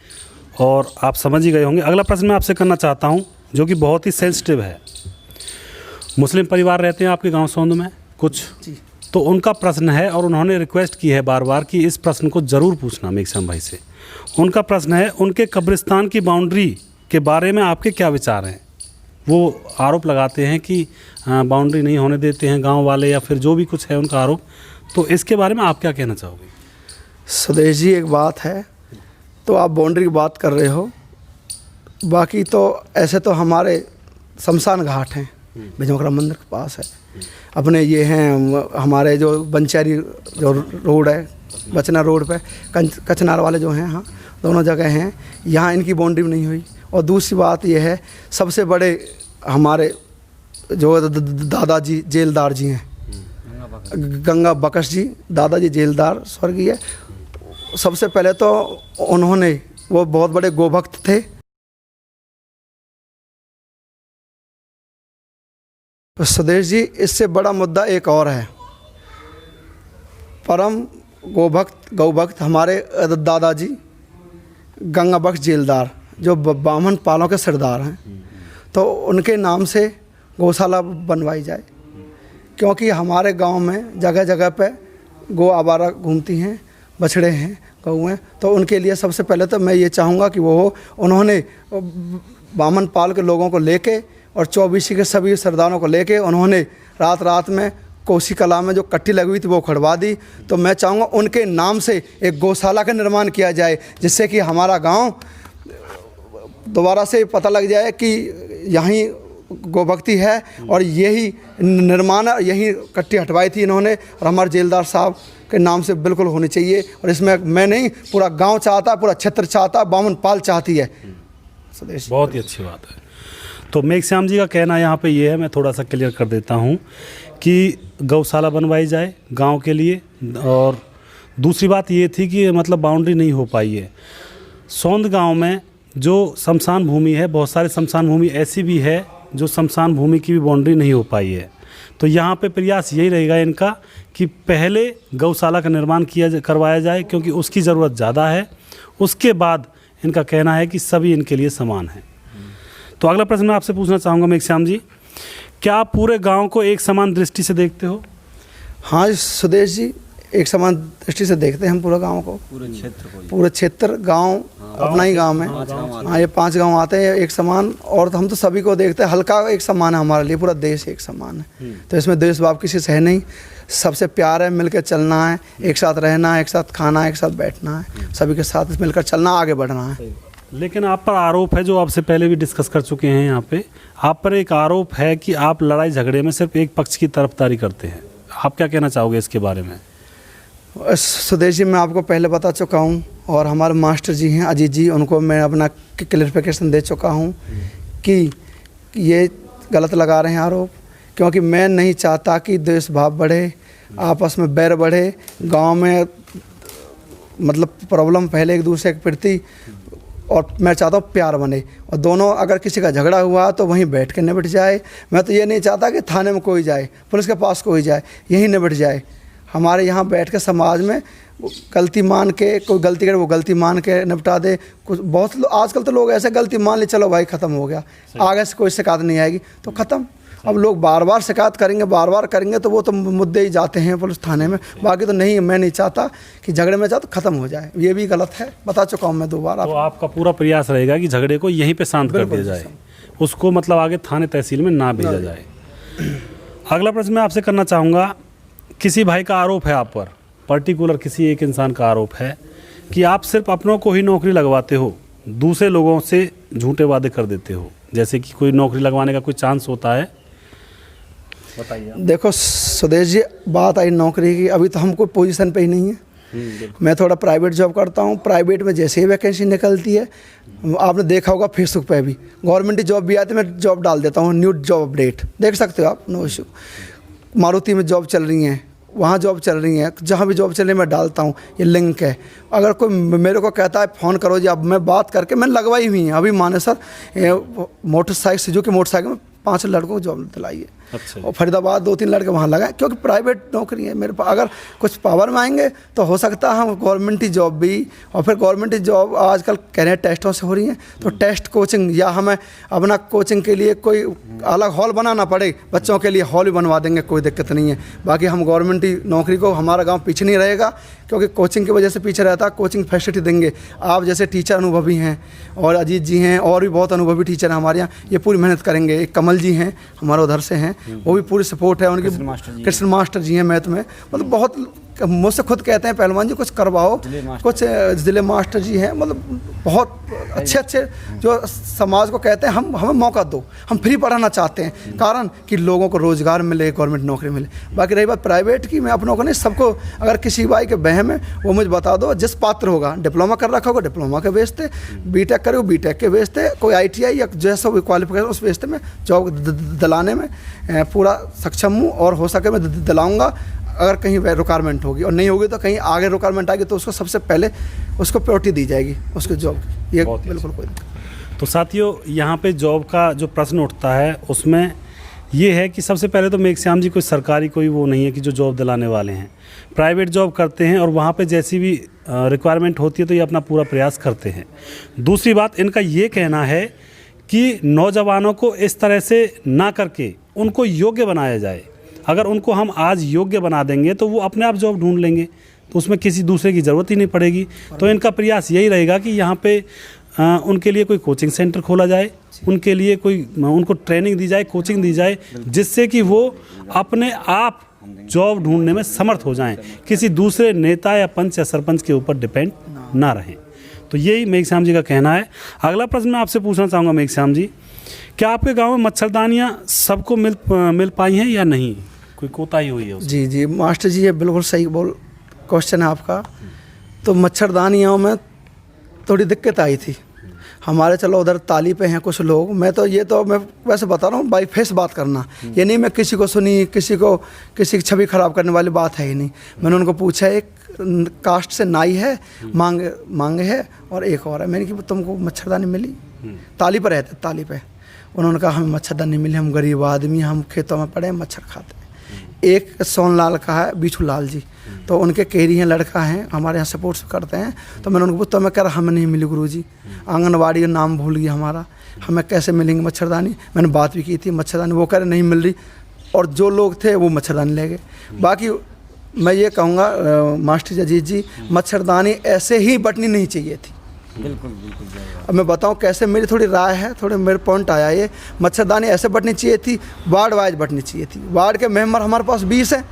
और आप समझ ही गए होंगे। अगला प्रश्न मैं आपसे करना चाहता हूँ जो कि बहुत ही सेंसिटिव है। मुस्लिम परिवार रहते हैं आपके गांव सौंद में कुछ जी, तो उनका प्रश्न है, और उन्होंने रिक्वेस्ट की है बार बार कि इस प्रश्न को ज़रूर पूछना मेघश्याम भाई से। उनका प्रश्न है, उनके कब्रिस्तान की बाउंड्री के बारे में आपके क्या विचार हैं? वो आरोप लगाते हैं कि बाउंड्री नहीं होने देते हैं गांव वाले, या फिर जो भी कुछ है उनका आरोप, तो इसके बारे में आप क्या कहना चाहोगे? सुदेश जी, एक बात है, तो आप बाउंड्री की बात कर रहे हो, बाकी तो ऐसे तो हमारे शमशान घाट हैं, बिजमकरा मंदिर के पास है, अपने ये हैं हमारे जो बंचारी जो रोड है, बचना रोड पे कचनार वाले जो हैं, हाँ दोनों जगह हैं, यहाँ इनकी बाउंड्री नहीं हुई। और दूसरी बात ये है, सबसे बड़े हमारे जो दादाजी जेलदार जी हैं, गंगा बकश जी दादाजी जेलदार स्वर्गीय, सबसे पहले तो उन्होंने, वो बहुत बड़े गोभक्त थे। तो सुदेश जी, इससे बड़ा मुद्दा एक और है, परम गौभक्त हमारे दादाजी गंगा बख्श जेलदार जो बामन पालों के सरदार हैं, तो उनके नाम से गौशाला बनवाई जाए, क्योंकि हमारे गांव में जगह जगह पे गौ आवारा घूमती हैं, बछड़े हैं, गऊ हैं। तो उनके लिए सबसे पहले तो मैं ये चाहूँगा कि वो उन्होंने बामन पाल के लोगों को लेके और 24 के सभी सरदारों को लेके उन्होंने रात में कोसी कला में जो कट्टी लगी हुई थी वो खड़वा दी। तो मैं चाहूँगा उनके नाम से एक गौशाला का निर्माण किया जाए, जिससे कि हमारा गांव दोबारा से पता लग जाए कि यहीं गोभक्ति है, और यही निर्माण, यही कट्टी हटवाई थी इन्होंने, और हमारे जेलदार साहब के नाम से बिल्कुल होनी चाहिए। और इसमें मैं नहीं, पूरा गांव चाहता, पूरा क्षेत्र चाहता, बामन पाल चाहती है। स्वदेश बहुत ही अच्छी बात है। तो मेघश्याम जी का कहना यहाँ पे ये है, मैं थोड़ा सा क्लियर कर देता हूँ कि गौशाला बनवाई जाए गांव के लिए। और दूसरी बात ये थी कि मतलब बाउंड्री नहीं हो पाई है सौंद गांव में, जो शमशान भूमि है, बहुत सारे शमशान भूमि ऐसी भी है जो शमशान भूमि की भी बाउंड्री नहीं हो पाई है। तो यहाँ पे प्रयास यही रहेगा इनका कि पहले गौशाला का निर्माण करवाया जाए, क्योंकि उसकी ज़रूरत ज़्यादा है। उसके बाद इनका कहना है कि सभी इनके लिए समान है। तो अगला प्रश्न मैं आपसे पूछना चाहूँगा मेघश्याम जी, क्या आप पूरे गांव को एक समान दृष्टि से देखते हो? हाँ सुदेश जी, एक समान दृष्टि से देखते हैं हम पूरा गांव को, पूरे क्षेत्र गांव अपना ही गांव है। हाँ, ये 5 गांव आते हैं एक समान, और हम तो सभी को देखते हैं, हल्का एक समान है हमारे लिए, पूरा देश एक समान है। तो इसमें देश भाव किसी से है नहीं, सबसे प्यार है, मिलकर चलना है, एक साथ रहना है, एक साथ खाना है, एक साथ बैठना है, सभी के साथ मिलकर चलना, आगे बढ़ना है। लेकिन आप पर आरोप है, जो आपसे पहले भी डिस्कस कर चुके हैं यहाँ पे, आप पर एक आरोप है कि आप लड़ाई झगड़े में सिर्फ एक पक्ष की तरफदारी करते हैं। आप क्या कहना चाहोगे इसके बारे में? सुदेश जी, मैं आपको पहले बता चुका हूँ, और हमारे मास्टर जी हैं अजीत जी, उनको मैं अपना क्लियरिफिकेशन दे चुका हूँ कि ये गलत लगा रहे हैं आरोप, क्योंकि मैं नहीं चाहता कि देश भाव बढ़े, आपस में बैर बढ़े, गांव में मतलब प्रॉब्लम फैले एक दूसरे के प्रति, और मैं चाहता हूँ प्यार बने, और दोनों अगर किसी का झगड़ा हुआ तो वहीं बैठ के निपट जाए। मैं तो ये नहीं चाहता कि थाने में कोई जाए, पुलिस के पास कोई जाए, यहीं निपट जाए। हमारे यहाँ बैठ के समाज में गलती मान के, कोई गलती करे वो गलती मान के निपटा दे। कुछ बहुत आजकल तो लोग ऐसे गलती मान ले, चलो भाई ख़त्म हो गया, आगे से कोई शिकायत नहीं आएगी तो ख़त्म। अब लोग बार बार शिकायत करेंगे, बार बार करेंगे तो वो तो मुद्दे ही जाते हैं पुलिस थाने में। बाकी तो नहीं, मैं नहीं चाहता कि झगड़े में चाहता तो ख़त्म हो जाए, ये भी गलत है, बता चुका हूँ मैं 2 बार। तो आपका पूरा प्रयास रहेगा कि झगड़े को यहीं पे शांत कर दिया जाए, उसको मतलब आगे थाने तहसील में ना भेजा जाए। अगला प्रश्न मैं आपसे करना चाहूँगा, किसी भाई का आरोप है आप पर, पर्टिकुलर किसी एक इंसान का आरोप है कि आप सिर्फ अपनों को ही नौकरी लगवाते हो, दूसरे लोगों से झूठे वादे कर देते हो, जैसे कि कोई नौकरी लगवाने का कोई चांस होता है, बताइए। देखो सुदेश जी, बात आई नौकरी की, अभी तो हम कोई पोजीशन पे ही नहीं है। मैं थोड़ा प्राइवेट जॉब करता हूँ, प्राइवेट में जैसे ही वैकेंसी निकलती है, आपने देखा होगा फेसबुक पे भी गवर्नमेंट की जॉब भी आती है, मैं जॉब डाल देता हूँ, न्यू जॉब अपडेट देख सकते हो आप, नो इशू। मारुति में जॉब चल रही हैं, वहाँ जॉब चल रही है, जहाँ भी जॉब चल रही है मैं डालता हूँ, ये लिंक है। अगर कोई मेरे को कहता है फ़ोन करो जी, अब मैं बात करके मैंने लगवाई हुई है अभी मानेसर मोटरसाइकिल, सुजुकी मोटरसाइकिल में 5 लड़कों को जॉब दिलाई है। अच्छा। और फरीदाबाद 2-3 लड़के वहाँ लगाए, क्योंकि प्राइवेट नौकरी है मेरे पास। अगर कुछ पावर में आएंगे तो हो सकता है हम गवर्नमेंट की जॉब भी, और फिर गवर्नमेंट की जॉब आजकल कह रहे हैं टेस्टों से हो रही है, तो टेस्ट कोचिंग, या हमें अपना कोचिंग के लिए कोई अलग हॉल बनाना पड़े, बच्चों के लिए हॉल भी बनवा देंगे, कोई दिक्कत नहीं है। बाकी हम गवर्नमेंट की नौकरी को, हमारा गाँव पीछे नहीं रहेगा, क्योंकि कोचिंग की वजह से पीछे रहता है। कोचिंग फैसिलिटी देंगे, आप जैसे टीचर अनुभवी हैं, और अजीत जी हैं, और भी बहुत अनुभवी टीचर हैं हमारे यहाँ, ये पूरी मेहनत करेंगे। एक कमल जी हैं हमारे उधर से हैं, वो भी पूरी सपोर्ट है उनकी। कृष्ण मास्टर जी हैं मैथ में, मतलब बहुत, मुझसे खुद कहते हैं पहलवान जी कुछ करवाओ, कुछ जिले मास्टर जी हैं, मतलब बहुत अच्छे जो समाज को कहते हैं हम, हमें मौका दो, हम फ्री पढ़ाना चाहते हैं, कारण कि लोगों को रोज़गार मिले, गवर्नमेंट नौकरी मिले। बाकी रही बात प्राइवेट की, मैं अपनों को नहीं, सबको, अगर किसी भाई के बहम है वो मुझे बता दो, जिस पात्र होगा, डिप्लोमा कर रखा होगा डिप्लोमा के बेचते, बीटेक करे वो बीटेक के बेचते, कोई ITI या जैसा भी क्वालिफिकेशन उस बेचते में जॉब दिलाने में पूरा सक्षम हूँ, और हो सके मैं दिलाऊँगा। अगर कहीं रिक्वायरमेंट होगी, और नहीं होगी तो कहीं आगे रिक्वायरमेंट आएगी तो उसको सबसे पहले उसको प्रायोरिटी दी जाएगी उसके जॉब की, ये बिल्कुल कोई। तो साथियों, यहाँ पे जॉब का जो प्रश्न उठता है उसमें ये है कि सबसे पहले तो मेघश्याम जी कोई सरकारी कोई वो नहीं है कि जो जॉब दिलाने वाले हैं, प्राइवेट जॉब करते हैं, और वहाँ पे जैसी भी रिक्वायरमेंट होती है तो ये अपना पूरा प्रयास करते हैं। दूसरी बात, इनका ये कहना है कि नौजवानों को इस तरह से ना करके उनको योग्य बनाया जाए। अगर उनको हम आज योग्य बना देंगे तो वो अपने आप जॉब ढूंढ लेंगे, तो उसमें किसी दूसरे की ज़रूरत ही नहीं पड़ेगी। तो इनका प्रयास यही रहेगा कि यहाँ पे उनके लिए कोई कोचिंग सेंटर खोला जाए, उनके लिए कोई, उनको ट्रेनिंग दी जाए, कोचिंग दी जाए, जिससे कि वो अपने आप जॉब ढूंढने में समर्थ हो जाएं, किसी दूसरे नेता या पंच या सरपंच के ऊपर डिपेंड ना रहें। तो यही मेघश्याम जी का कहना है। अगला प्रश्न मैं आपसे पूछना चाहूँगा मेघश्याम जी, क्या आपके गाँव में मच्छरदानियाँ सबको मिल पाई हैं या नहीं, कोई कोताही हुई है? जी जी मास्टर जी, ये बिल्कुल सही क्वेश्चन है आपका। तो मच्छरदानियों में थोड़ी दिक्कत आई थी हमारे, चलो उधर ताली पे हैं कुछ लोग, मैं वैसे बता रहा हूँ बाई फेस बात करना, ये नहीं मैं किसी को सुनी, किसी की छवि खराब करने वाली बात है ही नहीं। मैंने उनको पूछा, एक कास्ट से नाई है, मांगे है, और एक और है, मैंने कि तुमको मच्छरदानी मिली? ताली पर रहते, ताली पे। उन्होंने कहा हमें मच्छरदानी मिली, हम गरीब आदमी, हम खेतों में पड़े, मच्छर खाते हैं। एक सोनलाल का है बीछू लाल जी, तो उनके केरी हैं, लड़का हैं, हमारे यहाँ सपोर्ट करते हैं। तो मैंने उनको पूछा, मैं कह रहा हमें नहीं मिली गुरुजी, आंगनवाड़ी का नाम भूल गया हमारा, हमें कैसे मिलेंगे मच्छरदानी। मैंने बात भी की थी मच्छरदानी, वो कह रहे नहीं मिल रही, और जो लोग थे वो मच्छरदानी ले गए। बाकी मैं ये कहूँगा मास्टर अजीत जी, मच्छरदानी ऐसे ही बटनी नहीं चाहिए थी। बिल्कुल बिल्कुल। अब मैं बताऊं कैसे, मेरी थोड़ी राय है, थोड़े मेरे पॉइंट आया ये, मच्छरदानी ऐसे बटनी चाहिए थी, वार्ड वाइज बटनी चाहिए थी। वार्ड के मेंबर हमारे पास 20 हैं,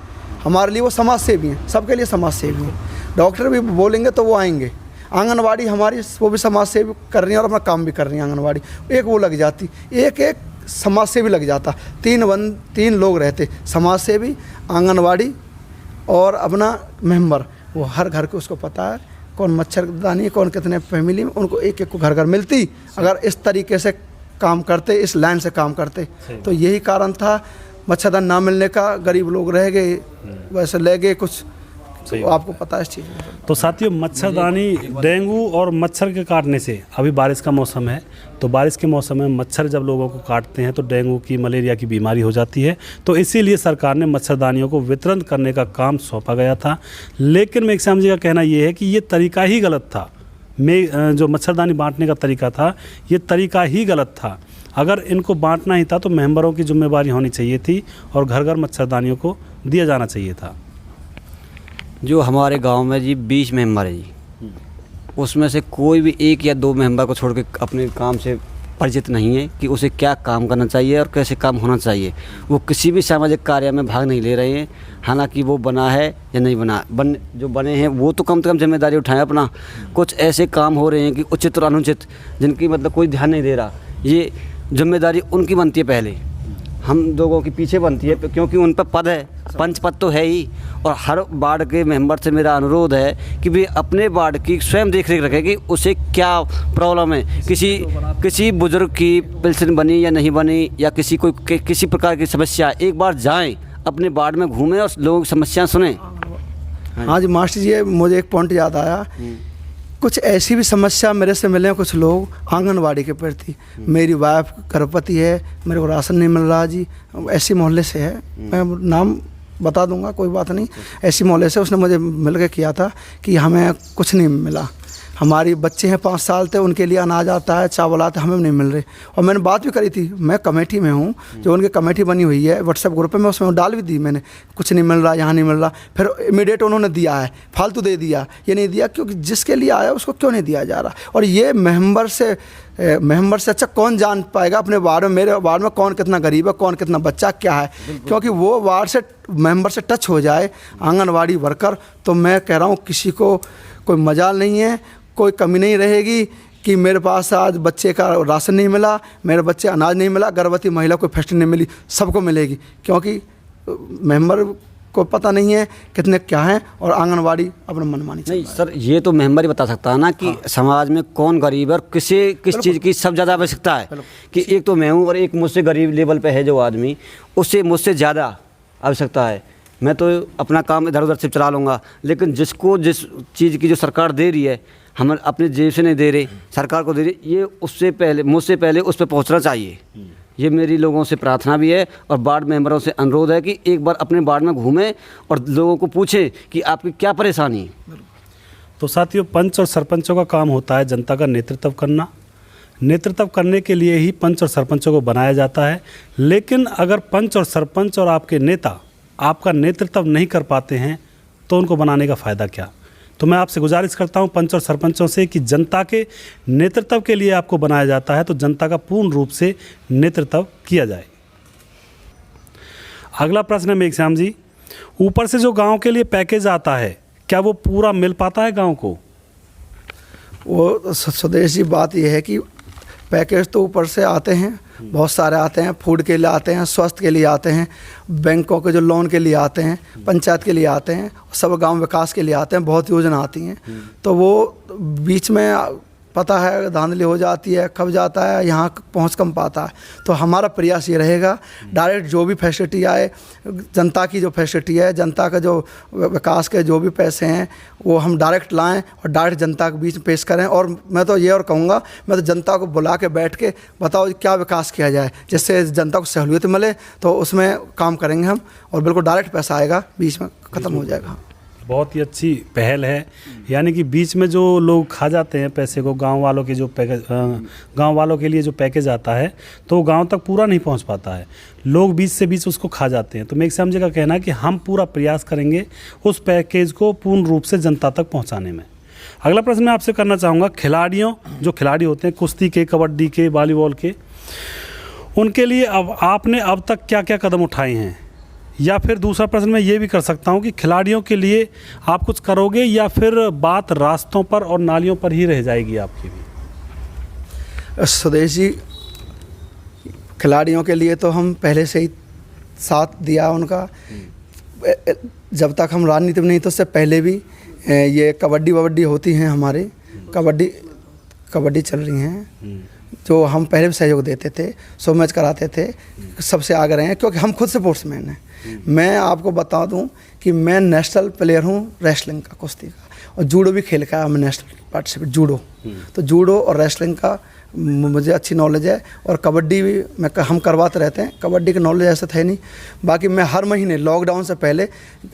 हमारे लिए वो समाज सेवी हैं, सबके लिए समाज सेवी हैं। डॉक्टर भी बोलेंगे तो वो आएंगे। आंगनवाड़ी हमारी वो भी समाज सेवी कर रही हैं और अपना काम भी कर रही हैं। आंगनवाड़ी एक वो लग जाती, एक समाज सेवी लग जाता, 3 लोग रहते, समाज सेवी, आंगनवाड़ी और अपना मेंबर। वो हर घर को उसको पता है कौन मच्छरदानी, कौन कितने फैमिली में, उनको एक को घर मिलती। अगर इस तरीके से काम करते, इस लाइन से काम करते, तो यही कारण था मच्छरदानी ना मिलने का। गरीब लोग रह गए, वैसे ले गए कुछ, तो आपको पता है इस चीज़ में। तो साथियों, मच्छरदानी, डेंगू और मच्छर के काटने से, अभी बारिश का मौसम है, तो बारिश के मौसम में मच्छर जब लोगों को काटते हैं तो डेंगू की, मलेरिया की बीमारी हो जाती है। तो इसीलिए सरकार ने मच्छरदानियों को वितरण करने का काम सौंपा गया था। लेकिन मेघश्याम जी का कहना ये है कि ये तरीका ही गलत था। जो मच्छरदानी बांटने का तरीका था, ये तरीका ही गलत था। अगर इनको बांटना ही था तो मेंबरों की जिम्मेदारी होनी चाहिए थी और घर घर मच्छरदानियों को दिया जाना चाहिए था। जो हमारे गांव में जी 20 मेंबर है जी, उसमें से कोई भी 1 या 2 मेंबर को छोड़ के अपने काम से परिचित नहीं है कि उसे क्या काम करना चाहिए और कैसे काम होना चाहिए। वो किसी भी सामाजिक कार्य में भाग नहीं ले रहे हैं। हालांकि वो बना है या नहीं बना, जो बने हैं वो तो कम से कम जिम्मेदारी उठाएं अपना। कुछ ऐसे काम हो रहे हैं कि उचित और अनुचित, जिनकी मतलब कोई ध्यान नहीं दे रहा। ये जिम्मेदारी उनकी बनती है, पहले हम लोगों के पीछे बनती है, क्योंकि उन पर पद है, पंच पद तो है ही। और हर वार्ड के मेंबर से मेरा अनुरोध है कि वे अपने वार्ड की स्वयं देख रेख रखें कि उसे क्या प्रॉब्लम है। किसी बुजुर्ग की पेंशन बनी या नहीं बनी, या किसी प्रकार की समस्या, एक बार जाएं अपने वार्ड में, घूमें और लोगों की समस्याएं सुनें। हाँ जी मास्टर जी, मुझे एक पॉइंट याद आया। कुछ ऐसी भी समस्या मेरे से मिले हैं कुछ लोग आंगनवाड़ी के प्रति। मेरी वाइफ गर्भवती है, मेरे को राशन नहीं मिल रहा जी, ऐसी मोहल्ले से है, मैं नाम बता दूंगा, कोई बात नहीं। ऐसी मोहल्ले से उसने मुझे मिल के किया था कि हमें कुछ नहीं मिला। हमारी बच्चे हैं 5 साल थे, उनके लिए अनाज आता है, चावल आता है, हमें नहीं मिल रहे। और मैंने बात भी करी थी, मैं कमेटी में हूँ, जो उनकी कमेटी बनी हुई है व्हाट्सएप ग्रुप में, उसमें डाल भी दी मैंने, कुछ नहीं मिल रहा, यहाँ नहीं मिल रहा। फिर इमीडिएट उन्होंने दिया है, फालतू दे दिया, ये नहीं दिया, क्योंकि जिसके लिए आया उसको क्यों नहीं दिया जा रहा। और ये मेंबर से अच्छा कौन जान पाएगा अपने वार्ड में, मेरे वार्ड में कौन कितना गरीब है, कौन कितना बच्चा क्या है। क्योंकि वो वार्ड से मेंबर से टच हो जाए आंगनवाड़ी वर्कर, तो मैं कह रहा हूँ किसी को कोई मजाल नहीं है, कोई कमी नहीं रहेगी कि मेरे पास आज बच्चे का राशन नहीं मिला, मेरे बच्चे अनाज नहीं मिला, गर्भवती महिला को फैसिलिटी नहीं मिली, सबको मिलेगी। क्योंकि मेंबर को पता नहीं है कितने क्या हैं, और आंगनवाड़ी अपना मनमानी नहीं सर, ये तो मेंबर ही बता सकता है ना कि समाज में कौन गरीब है और किस चीज़ की सब ज़्यादा आवश्यकता है। कि एक तो मैं हूँ और एक मुझसे गरीब लेवल पे है जो आदमी, उससे मुझसे ज़्यादा आवश्यकता है। मैं तो अपना काम इधर उधर से चला लूँगा, लेकिन जिसको जिस चीज़ की जो सरकार दे रही है, हम अपने जेब से नहीं दे रहे, सरकार को दे रही, ये उससे पहले, मुझसे पहले उस पर पहुँचना चाहिए। ये मेरी लोगों से प्रार्थना भी है और वार्ड मेंबरों से अनुरोध है कि एक बार अपने वार्ड में घूमें और लोगों को पूछें कि आपकी क्या परेशानी है। तो साथियों, पंच और सरपंचों का काम होता है जनता का नेतृत्व करना। नेतृत्व करने के लिए ही पंच और सरपंचों को बनाया जाता है। लेकिन अगर पंच और सरपंच और आपके नेता आपका नेतृत्व नहीं कर पाते हैं तो उनको बनाने का फ़ायदा क्या। तो मैं आपसे गुजारिश करता हूं पंच और सरपंचों से कि जनता के नेतृत्व के लिए आपको बनाया जाता है तो जनता का पूर्ण रूप से नेतृत्व किया जाए। अगला प्रश्न है मेघश्याम जी, ऊपर से जो गांव के लिए पैकेज आता है, क्या वो पूरा मिल पाता है गांव को? वो स्वदेश जी, बात यह है कि पैकेज तो ऊपर से आते हैं, बहुत सारे आते हैं, फूड के लिए आते हैं, स्वास्थ्य के लिए आते हैं, बैंकों के जो लोन के लिए आते हैं, पंचायत के लिए आते हैं, सब गांव विकास के लिए आते हैं, बहुत योजना आती हैं। तो वो बीच में पता है धांधली हो जाती है, कब जाता है, यहाँ पहुँच कम पाता है। तो हमारा प्रयास ये रहेगा डायरेक्ट जो भी फैसिलिटी आए, जनता की जो फैसिलिटी है, जनता का जो विकास के जो भी पैसे हैं वो हम डायरेक्ट लाएं और डायरेक्ट जनता के बीच में पेश करें। और मैं तो ये और कहूँगा, मैं तो जनता को बुला के बैठ के बताओ क्या विकास किया जाए जिससे जनता को सहूलियत मिले, तो उसमें काम करेंगे हम और बिल्कुल डायरेक्ट पैसा आएगा, बीच में ख़त्म हो जाएगा। बहुत ही अच्छी पहल है, यानी कि बीच में जो लोग खा जाते हैं पैसे को, गांव वालों के जो पैकेज, गांव वालों के लिए जो पैकेज आता है तो वो गांव तक पूरा नहीं पहुंच पाता है, लोग बीच से बीच उसको खा जाते हैं। तो मेघश्याम जी का कहना है कि हम पूरा प्रयास करेंगे उस पैकेज को पूर्ण रूप से जनता तक पहुंचाने में। अगला प्रश्न मैं आपसे करना चाहूँगा, खिलाड़ियों, जो खिलाड़ी होते हैं कुश्ती के, कबड्डी के, वॉलीबॉल के, उनके लिए अब आपने अब तक क्या क्या कदम उठाए हैं? या फिर दूसरा प्रश्न मैं ये भी कर सकता हूँ कि खिलाड़ियों के लिए आप कुछ करोगे या फिर बात रास्तों पर और नालियों पर ही रह जाएगी आपकी भी? सुदेश जी, खिलाड़ियों के लिए तो हम पहले से ही साथ दिया उनका, जब तक हम राजनीति में नहीं तो उससे पहले भी ये कबड्डी होती हैं हमारे, कबड्डी चल रही हैं जो हम पहले भी सहयोग देते थे, 100 मैच कराते थे, सबसे आगे रहे हैं क्योंकि हम खुद स्पोर्ट्समैन हैं। मैं आपको बता दूं कि मैं नेशनल प्लेयर हूं रेसलिंग का, कुश्ती का, और जूडो भी खेल का, मैं नेशनल पार्टिसिपेट जूडो, तो जूडो और रेसलिंग का मुझे अच्छी नॉलेज है। और कबड्डी भी हम करवाते रहते हैं, कबड्डी की नॉलेज ऐसा था नहीं। बाकी मैं हर महीने, लॉकडाउन से पहले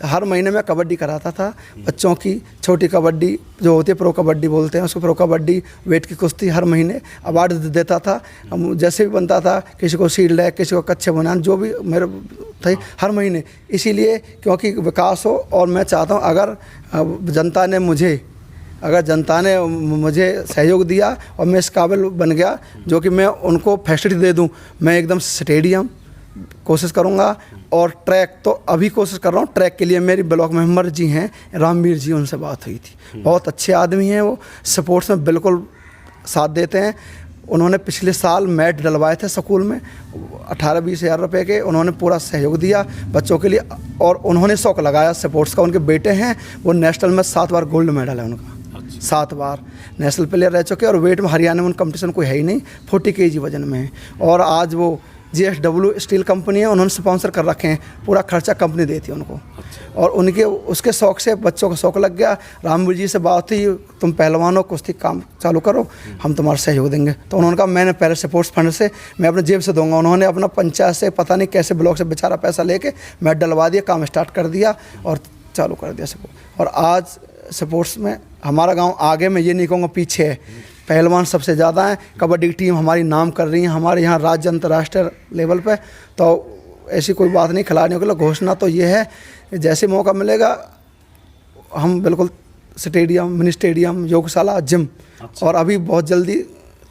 हर महीने मैं कबड्डी कराता था बच्चों की, छोटी कबड्डी जो होती है प्रो कबड्डी बोलते हैं उसको, प्रो कबड्डी, वेट की कुश्ती, हर महीने अवार्ड देता था। जैसे भी बनता था, किसी को शील्ड है, किसी को कच्चे बनान, जो भी मेरे थे हर महीने, इसीलिए क्योंकि विकास हो। और मैं चाहता हूँ अगर जनता ने मुझे सहयोग दिया और मैं इस काबिल बन गया जो कि मैं उनको फैसिलिटी दे दूं, मैं एकदम स्टेडियम कोशिश करूंगा। और ट्रैक तो अभी कोशिश कर रहा हूं, ट्रैक के लिए मेरी ब्लॉक मेंबर जी हैं रामवीर जी, उनसे बात हुई थी, बहुत अच्छे आदमी हैं वो, सपोर्ट्स में बिल्कुल साथ देते हैं। उन्होंने पिछले साल मैट डलवाए थे स्कूल में 18-20 हज़ार रुपये के, उन्होंने पूरा सहयोग दिया बच्चों के लिए और उन्होंने शौक लगाया स्पोर्ट्स का। उनके बेटे हैं वो नेशनल में 7 बार गोल्ड मेडल है उनका, 7 बार नेशनल प्लेयर रह चुके हैं। और वेट में हरियाणा में उन कंपटीशन कोई है ही नहीं, 40 kg वजन में है। और आज वो GSW स्टील कंपनी है, उन्होंने स्पॉन्सर कर रखे हैं, पूरा खर्चा कंपनी देती है उनको। और उनके उसके शौक से बच्चों का शौक लग गया। रामवीर जी से बात हुई, तुम पहलवान हो, कुश्ती काम चालू करो, हम तुम्हारा सहयोग देंगे। तो उन्होंने कहा मैंने पहले स्पोर्ट्स फंड से मैं अपने जेब से दूंगा। उन्होंने अपना पंचायत से पता नहीं कैसे ब्लॉक से बेचारा पैसा लेके मैट डलवा दिया, काम स्टार्ट कर दिया और चालू कर दिया सपोर्ट। और आज स्पोर्ट्स में हमारा गांव आगे, मैं ये नहीं कहूँगा पीछे है, पहलवान सबसे ज़्यादा हैं। कबड्डी की टीम हमारी नाम कर रही है हमारे यहाँ राज्य अंतर्राष्ट्रीय लेवल पे। तो ऐसी कोई बात नहीं, खिलाड़ियों के लिए घोषणा तो ये है, जैसे मौका मिलेगा हम बिल्कुल स्टेडियम, मिनी स्टेडियम, योगशाला, जिम, और अभी बहुत जल्दी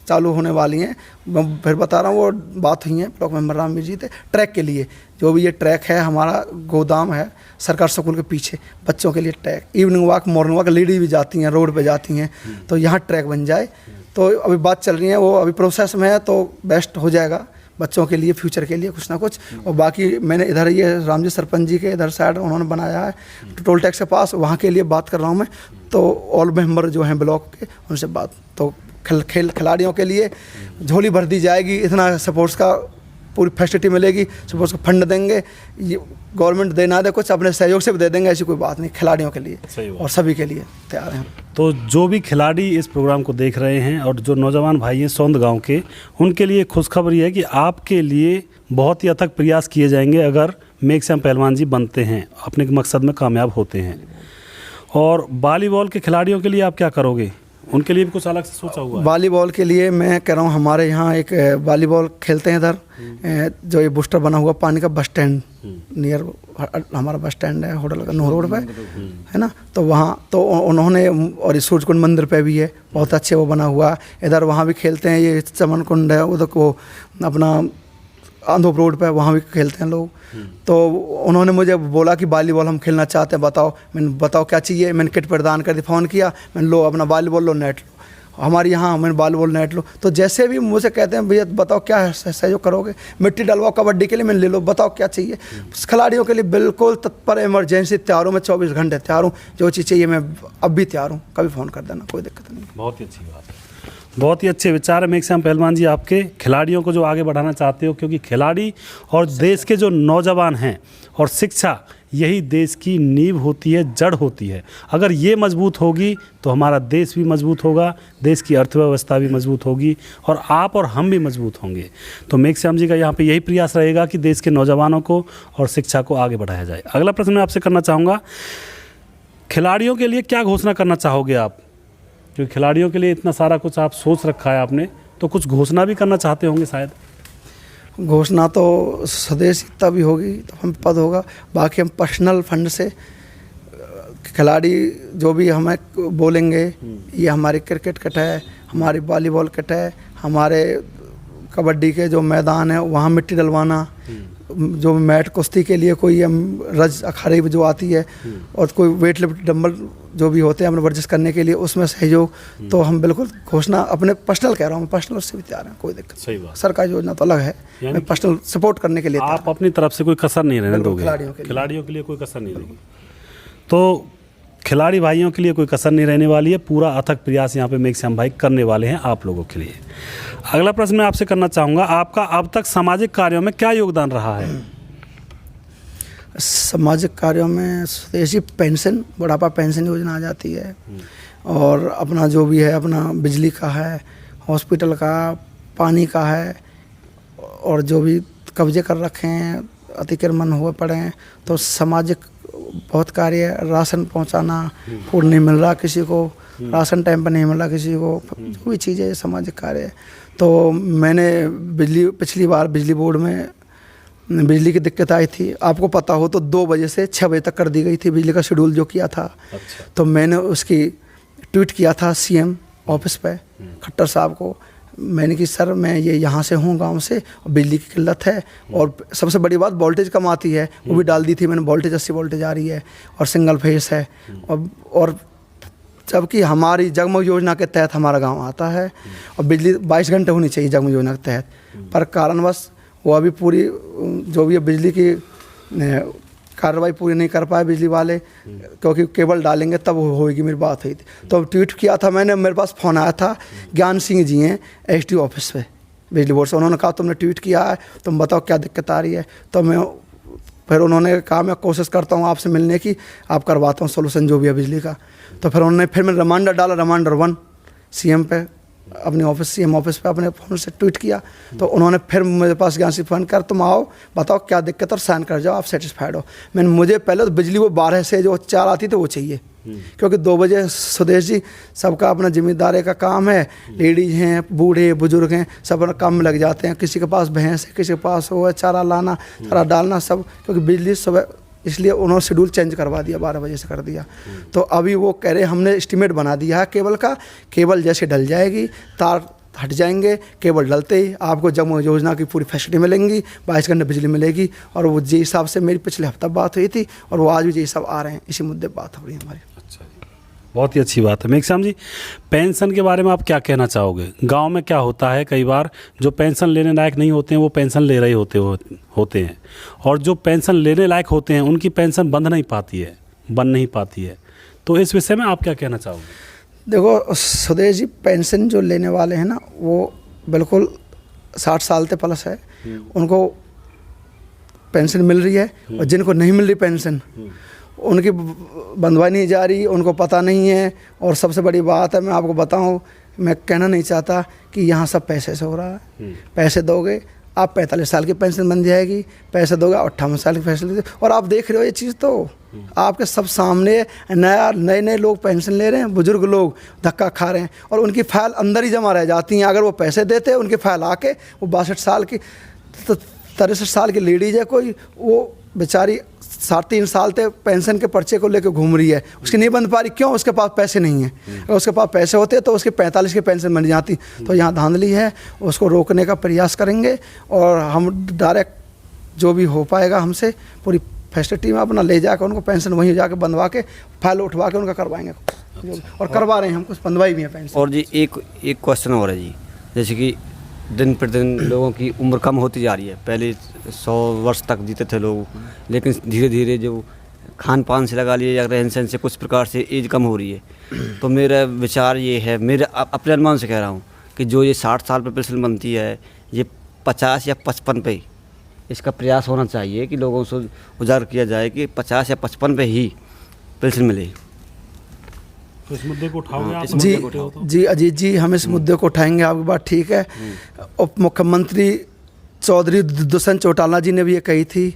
चालू होने वाली हैं। मैं फिर बता रहा हूँ, वो बात हुई है ब्लॉक मेंबर रामवीर जी थे ट्रैक के लिए। जो भी ये ट्रैक है हमारा गोदाम है सरकार स्कूल के पीछे, बच्चों के लिए track, evening walk, morning walk, lady भी जाती हैं, रोड पे जाती हैं, तो यहाँ ट्रैक बन जाए। तो अभी बात चल रही है, वो अभी प्रोसेस में है, तो बेस्ट हो जाएगा बच्चों के लिए, फ्यूचर के लिए कुछ ना कुछ। और बाकी मैंने इधर ये रामजी सरपंच जी के इधर साइड उन्होंने बनाया है टोल टैक्स के पास, वहाँ के लिए बात कर रहा हूँ मैं। तो ऑल मेंबर जो हैं ब्लॉक के, उनसे बात, तो खिलाड़ियों के लिए झोली भर दी जाएगी, इतना सपोर्ट्स का पूरी फैसिलिटी मिलेगी, सपोर्ट्स को फंड देंगे, ये गवर्नमेंट दे ना दे कुछ अपने सहयोग से भी दे देंगे, ऐसी कोई बात नहीं, खिलाड़ियों के लिए और सभी के लिए तैयार हैं। तो जो भी खिलाड़ी इस प्रोग्राम को देख रहे हैं और जो नौजवान भाई हैं सौंद गांव के, उनके लिए खुशखबरी है कि आपके लिए बहुत ही अथक प्रयास किए जाएंगे अगर मेघश्याम पहलवान जी बनते हैं, अपने मकसद में कामयाब होते हैं। और वॉलीबॉल के खिलाड़ियों के लिए आप क्या करोगे? उनके लिए भी कुछ अलग से सोचा हुआ है? वॉलीबॉल के लिए मैं कह रहा हूँ, हमारे यहाँ एक वॉलीबॉल खेलते हैं इधर, जो ये बूस्टर बना हुआ पानी का, बस स्टैंड नियर हमारा बस स्टैंड है, होटल नूर रोड पे है ना, तो वहाँ तो उन्होंने, और सूर्य कुंड मंदिर पे भी है, बहुत अच्छे वो बना हुआ इधर, वहाँ भी खेलते हैं। ये चमन कुंड है उधर को अपना आंधोप रोड पे, वहाँ भी खेलते हैं लोग। तो उन्होंने मुझे बोला कि वॉलीबॉल हम खेलना चाहते हैं, बताओ। मैंने बताओ क्या चाहिए, मैंने किट प्रदान कर दी, फ़ोन किया, मैंने लो अपना वॉलीबॉल लो, नेट लो हमारे यहाँ, मैंने वॉलीबॉल नेट लो। तो जैसे भी मुझे कहते हैं भैया बताओ क्या सहयोग करोगे, मिट्टी डलवाओ कबड्डी के लिए, मैंने ले लो, बताओ क्या चाहिए। खिलाड़ियों के लिए बिल्कुल तत्पर, इमरजेंसी तैयार हूँ मैं, 24 घंटे तैयार हूँ, जो चीज़ चाहिए मैं अब भी तैयार हूँ, कभी फ़ोन कर देना, कोई दिक्कत नहीं। बहुत ही अच्छी बात है। बहुत ही अच्छे विचार है मेघश्याम पहलवान जी आपके, खिलाड़ियों को जो आगे बढ़ाना चाहते हो, क्योंकि खिलाड़ी और देश के जो नौजवान हैं और शिक्षा, यही देश की नींव होती है, जड़ होती है। अगर ये मजबूत होगी तो हमारा देश भी मजबूत होगा, देश की अर्थव्यवस्था भी मजबूत होगी और आप और हम भी मजबूत होंगे। तो मेघश्याम जी का यहाँ पे यही प्रयास रहेगा कि देश के नौजवानों को और शिक्षा को आगे बढ़ाया जाए। अगला प्रश्न मैं आपसे करना चाहूँगा, खिलाड़ियों के लिए क्या घोषणा करना चाहोगे आप? क्योंकि खिलाड़ियों के लिए इतना सारा कुछ आप सोच रखा है आपने, तो कुछ घोषणा भी करना चाहते होंगे शायद। घोषणा तो स्वदेश तभी होगी तो हम पद होगा, बाकी हम पर्सनल फंड से खिलाड़ी जो भी हमें बोलेंगे, ये हमारी क्रिकेट किट है, हमारी वॉलीबॉल किट है, हमारे कबड्डी के जो मैदान है वहाँ मिट्टी डलवाना, जो मैट कुश्ती के लिए कोई हम रज अखाड़े जो आती है और कोई वेट लिफ्ट डंबल जो भी होते हैं हमने वर्जिश करने के लिए उसमें सहयोग, तो हम बिल्कुल घोषणा अपने पर्सनल कह रहा हूँ, पर्सनल से भी तैयार हैं, कोई दिक्कत। सही बात। सरकारी योजना तो अलग है, मैं पर्सनल सपोर्ट करने के लिए आप अपनी तरफ से कोई कसर नहीं रहने दोगे, खिलाड़ियों के लिए कोई कसर नहीं रहेगी। तो खिलाड़ी भाइयों के लिए कोई कसर नहीं रहने वाली है, पूरा अथक प्रयास यहाँ पे मेघश्याम भाई करने वाले हैं आप लोगों के लिए। अगला प्रश्न मैं आपसे करना चाहूँगा, आपका अब तक सामाजिक कार्यों में क्या योगदान रहा है? सामाजिक कार्यों में स्वदेशी पेंशन, बुढ़ापा पेंशन योजना आ जाती है, और अपना जो भी है अपना बिजली का है, हॉस्पिटल का, पानी का है, और जो भी कब्जे कर रखे हैं अतिक्रमण हुए पड़े हैं तो सामाजिक बहुत कार्य, राशन पहुंचाना, फूड नहीं मिल रहा किसी को, राशन टाइम पर नहीं मिल रहा किसी को, जो भी चीज़ें सामाजिक कार्य है। तो मैंने पिछली बार बिजली बोर्ड में बिजली की दिक्कत आई थी, आपको पता हो तो 2 बजे से 6 बजे तक कर दी गई थी बिजली का शेड्यूल जो किया था। अच्छा। तो मैंने उसकी ट्वीट किया था सीएम ऑफिस पे खट्टर साहब को, मैंने कि सर मैं ये यहाँ से हूँ गांव से और बिजली की किल्लत है, और सबसे बड़ी बात वोल्टेज कम आती है, वो भी डाल दी थी मैंने, वोल्टेज 80 वोल्टेज आ रही है और सिंगल फेस है, और जबकि हमारी जगमग योजना के तहत हमारा गांव आता है और बिजली 22 घंटे होनी चाहिए जगमग योजना के तहत, पर कारणवश वो अभी पूरी जो भी बिजली की कार्रवाई पूरी नहीं कर पाए बिजली वाले, क्योंकि केबल डालेंगे तब होगी, मेरी बात हुई थी। तो ट्वीट किया था मैंने, मेरे पास फ़ोन आया था, ज्ञान सिंह जी हैं एसडीओ ऑफिस पे बिजली बोर्ड से, उन्होंने कहा तुमने ट्वीट किया है, तुम बताओ क्या दिक्कत आ रही है। तो फिर उन्होंने कहा मैं कोशिश करता हूँ आपसे मिलने की, आप करवाता हूँ सोल्यूशन जो भी है बिजली का। तो फिर मैंने रिमाइंडर डाला, रिमाइंडर 1 सीएम पे, अपने ऑफिस सीएम ऑफिस पे अपने फ़ोन से ट्वीट किया, तो उन्होंने फिर मेरे पास ज्ञान से फ़ोन कर, तुम आओ बताओ क्या दिक्कत और साइन कर जाओ, आप सेटिस्फाइड हो। मुझे पहले तो बिजली वो 12 से जो 4 आती थी वो चाहिए, क्योंकि 2 बजे स्वदेश जी सबका अपना जिम्मेदारी का काम है, लेडीज हैं, बूढ़े बुजुर्ग हैं, सब अपना काम में लग जाते हैं, किसी के पास भैंस है, किसी के पास वो है चारा लाना, चारा डालना सब, क्योंकि बिजली सुबह, इसलिए उन्होंने शेड्यूल चेंज करवा दिया, 12 बजे से कर दिया। तो अभी वो कह रहे हमने एस्टीमेट बना दिया है केबल का, केबल जैसे डल जाएगी तार हट जाएंगे, केबल डलते ही आपको जगमग योजना की पूरी फैसिलिटी मिलेंगी, 22 घंटे बिजली मिलेगी। और वो जी साहब से मेरी पिछले हफ्ता बात हुई थी और वो आज भी जी साहब आ रहे हैं, इसी मुद्दे पर बात हो रही है हमारी। अच्छा जी, बहुत ही अच्छी बात है। मेघश्याम जी, पेंशन के बारे में आप क्या कहना चाहोगे? गांव में क्या होता है, कई बार जो पेंशन लेने लायक नहीं होते हैं वो पेंशन ले रहे होते हैं, और जो पेंशन लेने लायक होते हैं उनकी पेंशन बन नहीं पाती है, तो इस विषय में आप क्या कहना चाहोगे? देखो स्वदेश जी पेंशन जो लेने वाले हैं ना, वो बिल्कुल 60 साल से प्लस है, उनको पेंशन मिल रही है, और जिनको नहीं मिल रही पेंशन उनकी बंधवाई नहीं जा रही, उनको पता नहीं है। और सबसे बड़ी बात है, मैं आपको बताऊं, मैं कहना नहीं चाहता कि यहाँ सब पैसे से हो रहा है, पैसे दोगे आप 45 साल की पेंशन बन जाएगी, पैसे दोगे 58 साल की पेंशन, और आप देख रहे हो ये चीज़ तो आपके सब सामने, नए लोग पेंशन ले रहे हैं, बुजुर्ग लोग धक्का खा रहे हैं, और उनकी फाइल अंदर ही जमा रह जाती हैं। अगर वो पैसे देते हैं उनकी फाइल आके, वो 62 साल की 63 साल की लेडीज है कोई, वो बेचारी 3.5 साल से पेंशन के पर्चे को लेकर घूम रही है, उसकी नहीं बन पा रही, क्यों? उसके पास पैसे नहीं हैं। अगर उसके पास पैसे होते तो उसके 45 की पेंशन बन जाती। तो यहाँ धांधली है, उसको रोकने का प्रयास करेंगे, और हम डायरेक्ट जो भी हो पाएगा हमसे पूरी फैसिलिटी में अपना ले जाकर उनको पेंशन वहीं जाकर बंधवा के फाइल उठवा के उनका करवाएंगे। और करवा रहे हैं हम, कुछ बंधवाई भी है पेंशन। और जी एक क्वेश्चन और है जी, जैसे कि दिन प्रतिदिन लोगों की उम्र कम होती जा रही है। पहले 100 वर्ष तक जीते थे लोग, लेकिन धीरे धीरे जो खान पान से लगा लिए या रहन सहन से कुछ प्रकार से एज कम हो रही है। तो मेरा विचार ये है, मेरे अपने अनुमान से कह रहा हूँ कि जो ये 60 साल पर पेंशन बनती है, ये 50 या 55 पे इसका प्रयास होना चाहिए कि लोगों से उजागर किया जाए कि 50 या 55 पे ही पेंशन मिले। तो इस मुद्दे को उठाओगे आप? जी जी अजीत जी, हम इस मुद्दे को उठाएंगे, आपकी बात ठीक है। उप मुख्यमंत्री चौधरी दुष्यंत चौटाला जी ने भी ये कही थी,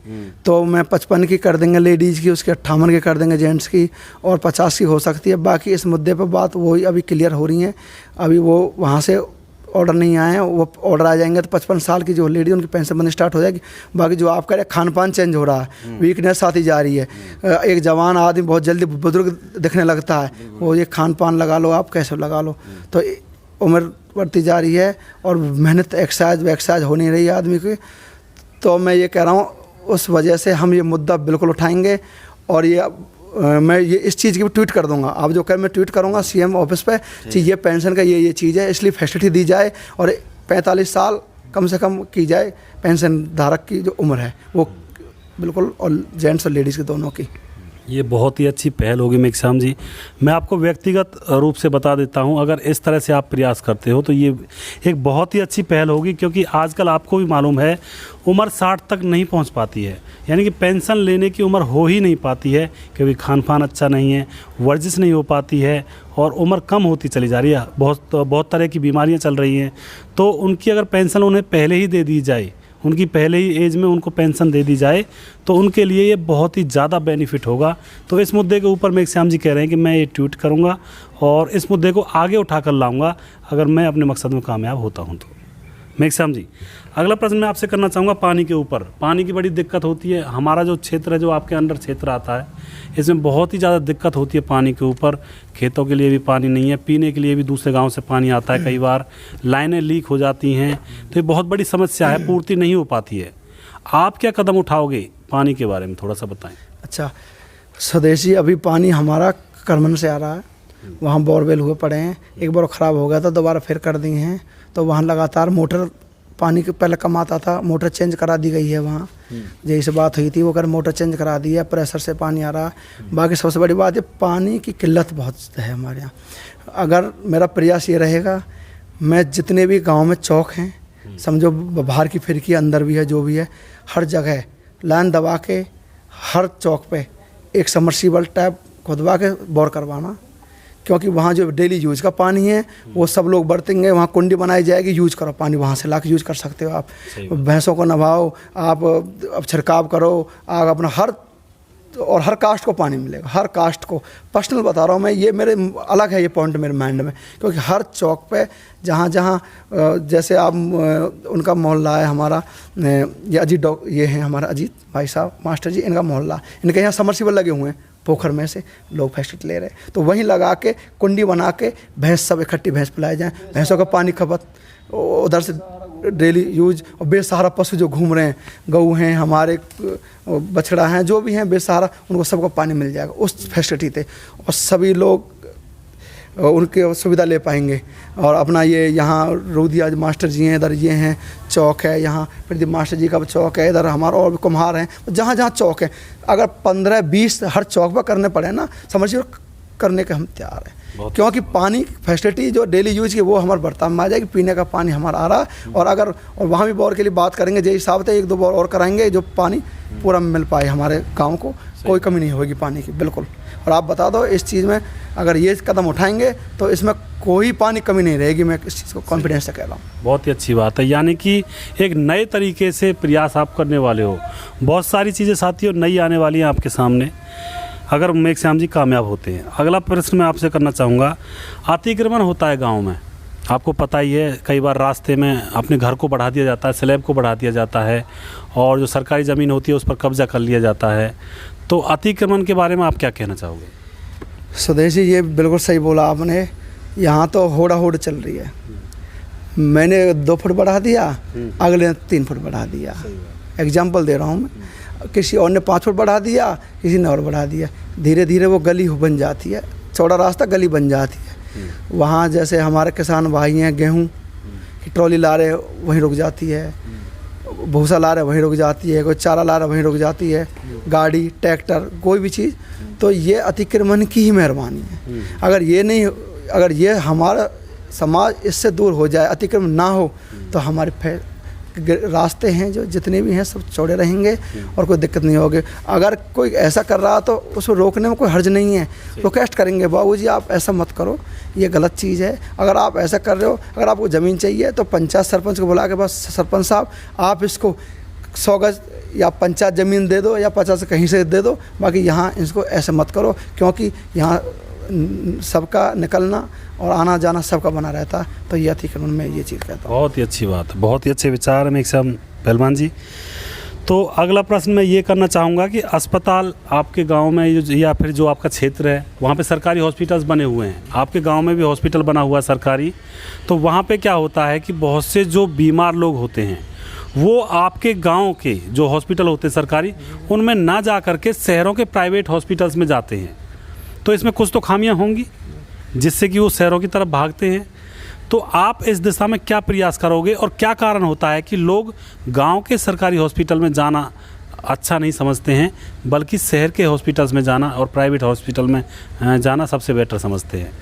तो मैं 55 की कर देंगे लेडीज़ की, उसके 58 की कर देंगे जेंट्स की, और 50 की हो सकती है। बाकी इस मुद्दे पर बात वही अभी क्लियर हो रही है, अभी वो वहाँ से ऑर्डर नहीं आए हैं, वो ऑर्डर आ जाएंगे तो 55 साल की जो लेडी उनकी पेंशन बननी स्टार्ट हो जाएगी। बाकी जो आप कह रहे हैं खान पान चेंज हो रहा है, वीकनेस आती जा रही है, एक जवान आदमी बहुत जल्दी बुजुर्ग दिखने लगता है, वो ये खान पान लगा लो, आप कैसे लगा लो, तो उम्र बढ़ती जा रही है और मेहनत एक्सरसाइज हो नहीं रही है आदमी की। तो मैं ये कह रहा हूँ उस वजह से हम ये मुद्दा बिल्कुल उठाएंगे, और ये मैं ये इस चीज़ की भी ट्वीट कर दूंगा। आप जो कह मैं ट्वीट करूंगा सीएम ऑफिस पे कि ये पेंशन का ये चीज़ है, इसलिए फैसिलिटी दी जाए और 45 साल कम से कम की जाए पेंशन धारक की जो उम्र है वो बिल्कुल, और जेंट्स और लेडीज़ के दोनों की। ये बहुत ही अच्छी पहल होगी मेघश्याम जी। मैं आपको व्यक्तिगत रूप से बता देता हूं, अगर इस तरह से आप प्रयास करते हो तो ये एक बहुत ही अच्छी पहल होगी, क्योंकि आजकल आपको भी मालूम है उम्र 60 तक नहीं पहुंच पाती है, यानी कि पेंशन लेने की उम्र हो ही नहीं पाती है, क्योंकि खान पान अच्छा नहीं है, वर्जिश नहीं हो पाती है और उम्र कम होती चली जा रही है, बहुत तरह की बीमारियाँ चल रही हैं। तो उनकी अगर पेंशन उन्हें पहले ही दे दी जाए, उनकी पहले ही एज में उनको पेंशन दे दी जाए, तो उनके लिए ये बहुत ही ज़्यादा बेनिफिट होगा। तो इस मुद्दे के ऊपर मेघश्याम जी कह रहे हैं कि मैं ये ट्वीट करूँगा और इस मुद्दे को आगे उठाकर लाऊंगा, अगर मैं अपने मकसद में कामयाब होता हूँ तो। मेघश्याम जी, अगला प्रश्न मैं आपसे करना चाहूँगा पानी के ऊपर। पानी की बड़ी दिक्कत होती है, हमारा जो क्षेत्र है, जो आपके अंडर क्षेत्र आता है, इसमें बहुत ही ज़्यादा दिक्कत होती है पानी के ऊपर। खेतों के लिए भी पानी नहीं है, पीने के लिए भी दूसरे गांव से पानी आता है, कई बार लाइनें लीक हो जाती हैं, तो ये बहुत बड़ी समस्या है, पूर्ति नहीं हो पाती है। आप क्या कदम उठाओगे पानी के बारे में, थोड़ा सा बताएं। अच्छा स्वदेशी, अभी पानी हमारा करमन से आ रहा है, वहाँ बोरवेल हुए पड़े हैं, एक बार ख़राब हो गया था, दोबारा फिर कर दिए हैं, तो वहाँ लगातार मोटर पानी के पहले कम आता था, मोटर चेंज करा दी गई है वहाँ, जैसे से बात हुई थी वो कर मोटर चेंज करा दी है, प्रेशर से पानी आ रहा है। बाकी सबसे बड़ी बात है पानी की किल्लत बहुत है हमारे यहाँ। अगर मेरा प्रयास ये रहेगा, मैं जितने भी गांव में चौक हैं, समझो बाहर की फिरकी अंदर भी है, जो भी है, हर जगह लाइन दबा के हर चौक पे एक सबमर्सिबल टैप खुदवा के बोर करवाना, क्योंकि वहाँ जो डेली यूज़ का पानी है वो सब लोग बरतेंगे, वहाँ कुंडी बनाई जाएगी, यूज़ करो पानी, वहाँ से ला के यूज़ कर सकते हो आप। भैंसों को नभाओ आप, अब छिड़काव करो आप अपना, हर कास्ट को पानी मिलेगा, हर कास्ट को। पर्सनल बता रहा हूँ मैं, ये मेरे अलग है, ये पॉइंट मेरे माइंड में, क्योंकि हर चौक पे जहाँ जहाँ जैसे आप उनका मोहल्ला है हमारा, ये अजीत ये हैं हमारा अजीत भाई साहब मास्टर जी, इनका मोहल्ला, इनके यहाँ समरसीबल लगे हुए हैं, पोखर में से लोग फैसिलिटी ले रहे हैं, तो वहीं लगा के कुंडी बना के भैंस सब इकट्ठी भैंस पिलाए जाएँ, भैंसों का पानी खपत उधर से डेली यूज, और बेसहारा पशु जो घूम रहे हैं, गऊ हैं हमारे, बछड़ा हैं, जो भी हैं बेसहारा, उनको सबको पानी मिल जाएगा उस फैसिलिटी थे, और सभी लोग उनके सुविधा ले पाएंगे। और अपना ये यहाँ रोदिया मास्टर जी हैं, इधर ये हैं चौक है, यहाँ प्रदीप मास्टर जी का चौक है, इधर हमारा और भी कुम्हार हैं, जहाँ जहाँ चौक है, अगर 15-20 हर चौक पर करने पड़े ना, समझिए करने के हम तैयार हैं, क्योंकि पानी फैसिलिटी जो डेली यूज की वो हमारे बर्ताव में आ जाएगी, पीने का पानी हमारा आ रहा है। और वहाँ भी बोर के लिए बात करेंगे, जय हिसाब से 1-2 बोर और कराएंगे, जो पानी पूरा मिल पाए हमारे गाँव को, कोई कमी नहीं होगी पानी की, बिल्कुल। और आप बता दो इस चीज़ में अगर ये कदम उठाएंगे तो इसमें कोई पानी कमी नहीं रहेगी, मैं इस चीज़ को कॉन्फिडेंस से कह रहा हूँ। बहुत ही अच्छी बात है, यानी कि एक नए तरीके से प्रयास आप करने वाले हो। बहुत सारी चीज़ें साथियों नई आने वाली हैं आपके सामने, अगर मेघश्याम जी कामयाब होते हैं। अगला प्रश्न मैं आपसे करना चाहूँगा, अतिक्रमण होता है गाँव में, आपको पता ही है, कई बार रास्ते में अपने घर को बढ़ा दिया जाता है, स्लैब को बढ़ा दिया जाता है, और जो सरकारी ज़मीन होती है उस पर कब्जा कर लिया जाता है। तो अतिक्रमण के बारे में आप क्या कहना चाहोगे? स्वदेशी, ये बिल्कुल सही बोला आपने, यहाँ तो होड़ा होड़ चल रही है, मैंने 2 फुट बढ़ा दिया, अगले ने 3 फुट बढ़ा दिया, एग्जाम्पल दे रहा हूँ मैं, किसी और ने 5 फुट बढ़ा दिया, किसी ने और बढ़ा दिया, धीरे धीरे वो गली बन जाती है, चौड़ा रास्ता गली बन जाती है। वहाँ जैसे हमारे किसान भाई हैं, गेहूँ की ट्रॉली ला रहे वहीं रुक जाती है, भूसा ला रहे वहीं रुक जाती है, कोई चारा ला रहा वहीं रुक जाती है, गाड़ी ट्रैक्टर कोई भी चीज़, तो ये अतिक्रमण की ही मेहरबानी है। अगर ये नहीं, अगर ये हमारा समाज इससे दूर हो जाए, अतिक्रमण ना हो, तो हमारे रास्ते हैं जो जितने भी हैं सब चौड़े रहेंगे और कोई दिक्कत नहीं होगी। अगर कोई ऐसा कर रहा तो उसको रोकने में कोई हर्ज नहीं है, रिक्वेस्ट करेंगे बाबूजी आप ऐसा मत करो, ये गलत चीज़ है। अगर आप ऐसा कर रहे हो, अगर आपको ज़मीन चाहिए तो पंचायत सरपंच को बुला के बस सरपंच साहब आप इसको 100 गज या पंचायत ज़मीन दे दो या 50 कहीं से दे दो, बाकी यहाँ इसको ऐसे मत करो, क्योंकि यहाँ सबका निकलना और आना जाना सबका बना रहता है। तो ये अतिक्रमण में ये चीज़ कहता हूँ। बहुत ही अच्छी बात है, बहुत ही अच्छे विचार हैं मेघश्याम पहलवान जी। तो अगला प्रश्न मैं ये करना चाहूँगा कि अस्पताल आपके गांव में या फिर जो आपका क्षेत्र है वहाँ पे सरकारी हॉस्पिटल्स बने हुए हैं, आपके गांव में भी हॉस्पिटल बना हुआ है सरकारी, तो वहाँ पे क्या होता है कि बहुत से जो बीमार लोग होते हैं वो आपके गांव के जो हॉस्पिटल होते हैं सरकारी, उनमें ना जा कर के शहरों के प्राइवेट हॉस्पिटल्स में जाते हैं। तो इसमें कुछ तो खामियां होंगी जिससे कि वो शहरों की तरफ भागते हैं। तो आप इस दिशा में क्या प्रयास करोगे और क्या कारण होता है कि लोग गांव के सरकारी हॉस्पिटल में जाना अच्छा नहीं समझते हैं, बल्कि शहर के हॉस्पिटल्स में जाना और प्राइवेट हॉस्पिटल में जाना सबसे बेटर समझते हैं?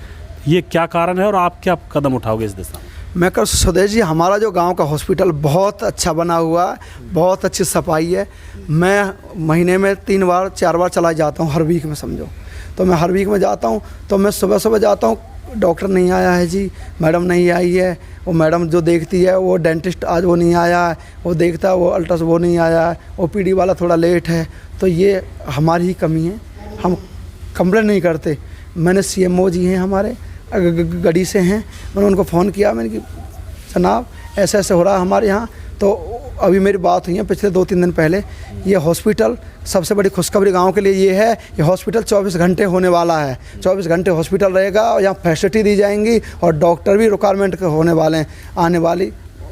ये क्या कारण है और आप क्या कदम उठाओगे इस दिशा में? मैं कर स्वदेश जी, हमारा जो गांव का हॉस्पिटल बहुत अच्छा बना हुआ है, बहुत अच्छी सफाई है। मैं महीने में 3 बार 4 बार चला जाता हूँ, हर वीक में समझो। तो मैं हर वीक में जाता हूँ, तो मैं सुबह सुबह जाता हूँ, डॉक्टर नहीं आया है जी, मैडम नहीं आई है, वो मैडम जो देखती है वो डेंटिस्ट आज वो नहीं आया है, वो देखता है वो अल्ट्रास वो नहीं आया है, वो पीडी वाला थोड़ा लेट है। तो ये हमारी ही कमी है, हम कंप्लेन नहीं करते। मैंने CMO जी हैं हमारे गढ़ी से हैं, मैंने उनको फ़ोन किया, मैंने कि जनाब ऐसे ऐसे हो रहा है हमारे यहाँ। तो अभी मेरी बात हुई है पिछले 2-3 दिन पहले। ये हॉस्पिटल सबसे बड़ी खुशखबरी गांव के लिए ये है, ये हॉस्पिटल 24 घंटे होने वाला है। 24 घंटे हॉस्पिटल रहेगा और यहाँ फैसिलिटी दी जाएंगी और डॉक्टर भी रिक्वायरमेंट के होने वाले हैं। आने वाली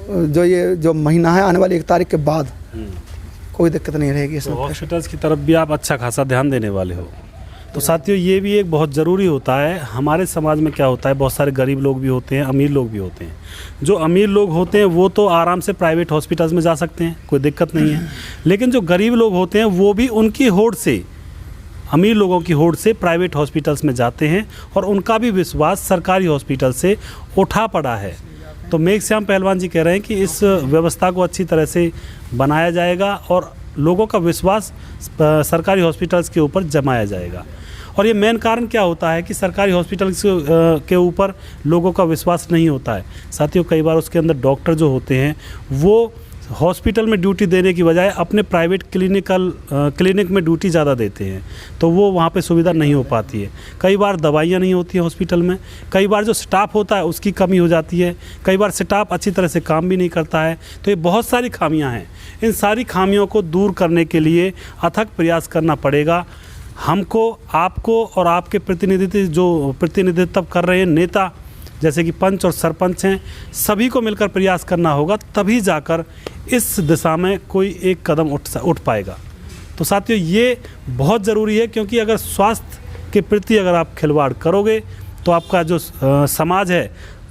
जो महीना है, आने वाली 1 तारीख के बाद कोई दिक्कत नहीं रहेगी इसमें। हॉस्पिटल्स की तरफ भी आप अच्छा खासा ध्यान देने वाले हो। तो साथियों ये भी एक बहुत ज़रूरी होता है। हमारे समाज में क्या होता है, बहुत सारे गरीब लोग भी होते हैं, अमीर लोग भी होते हैं। जो अमीर लोग होते हैं वो तो आराम से प्राइवेट हॉस्पिटल्स में जा सकते हैं, कोई दिक्कत नहीं है। लेकिन जो गरीब लोग होते हैं वो भी उनकी होड़ से, अमीर लोगों की होड़ से प्राइवेट हॉस्पिटल्स में जाते हैं और उनका भी विश्वास सरकारी हॉस्पिटल से उठा पड़ा है। तो मेघश्याम पहलवान जी कह रहे हैं कि इस व्यवस्था को अच्छी तरह से बनाया जाएगा और लोगों का विश्वास सरकारी हॉस्पिटल्स के ऊपर जमाया जाएगा। और ये मेन कारण क्या होता है कि सरकारी हॉस्पिटल्स के ऊपर लोगों का विश्वास नहीं होता है। साथियों कई बार उसके अंदर डॉक्टर जो होते हैं वो हॉस्पिटल में ड्यूटी देने की बजाय अपने प्राइवेट क्लिनिक में ड्यूटी ज़्यादा देते हैं, तो वो वहाँ पे सुविधा नहीं हो पाती है। कई बार दवाइयाँ नहीं होती हैं हॉस्पिटल में, कई बार जो स्टाफ होता है उसकी कमी हो जाती है, कई बार स्टाफ अच्छी तरह से काम भी नहीं करता है। तो ये बहुत सारी खामियाँ हैं। इन सारी खामियों को दूर करने के लिए अथक प्रयास करना पड़ेगा हमको, आपको और आपके प्रतिनिधित्व कर रहे हैं नेता जैसे कि पंच और सरपंच हैं, सभी को मिलकर प्रयास करना होगा, तभी जाकर इस दिशा में कोई एक कदम उठ पाएगा। तो साथियों ये बहुत ज़रूरी है, क्योंकि अगर स्वास्थ्य के प्रति अगर आप खिलवाड़ करोगे तो आपका जो समाज है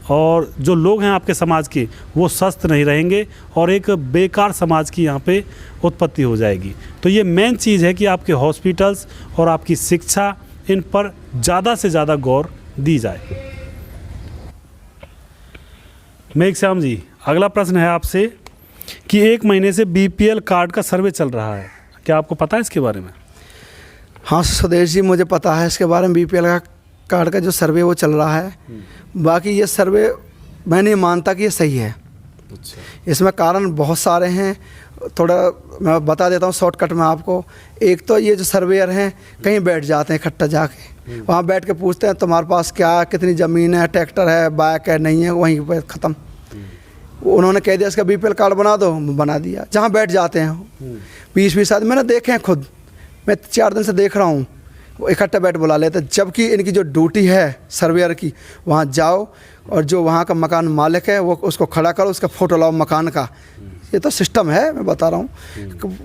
और जो लोग हैं आपके समाज के, वो स्वस्थ नहीं रहेंगे और एक बेकार समाज की यहाँ पे उत्पत्ति हो जाएगी। तो ये मेन चीज़ है कि आपके हॉस्पिटल्स और आपकी शिक्षा, इन पर ज़्यादा से ज़्यादा गौर दी जाए। मेघश्याम जी, अगला प्रश्न है आपसे कि 1 महीने से BPL कार्ड का सर्वे चल रहा है, क्या आपको पता है इसके बारे में? हाँ स्वदेश जी, मुझे पता है इसके बारे में। BPL कार्ड का जो सर्वे वो चल रहा है। बाकी ये सर्वे मैं नहीं मानता कि ये सही है। अच्छा। इसमें कारण बहुत सारे हैं, थोड़ा मैं बता देता हूँ शॉर्टकट में आपको। एक तो ये जो सर्वेयर हैं कहीं बैठ जाते हैं इकट्ठा जाके, वहाँ बैठ के पूछते हैं तुम्हारे पास क्या, कितनी ज़मीन है, ट्रैक्टर है, बाइक है, नहीं है, वहीं पर ख़त्म। उन्होंने कह दिया इसका BPL कार्ड बना दो, बना दिया। जहाँ बैठ जाते हैं 20-20 आदमी, मैंने देखे हैं खुद, मैं 4 दिन से देख रहा हूँ, वो इकट्ठा बैठ बुला लेते। जबकि इनकी जो ड्यूटी है सर्वेयर की, वहाँ जाओ और जो वहाँ का मकान मालिक है वो उसको खड़ा करो, उसका फ़ोटो लाओ मकान का। ये तो सिस्टम है, मैं बता रहा हूँ।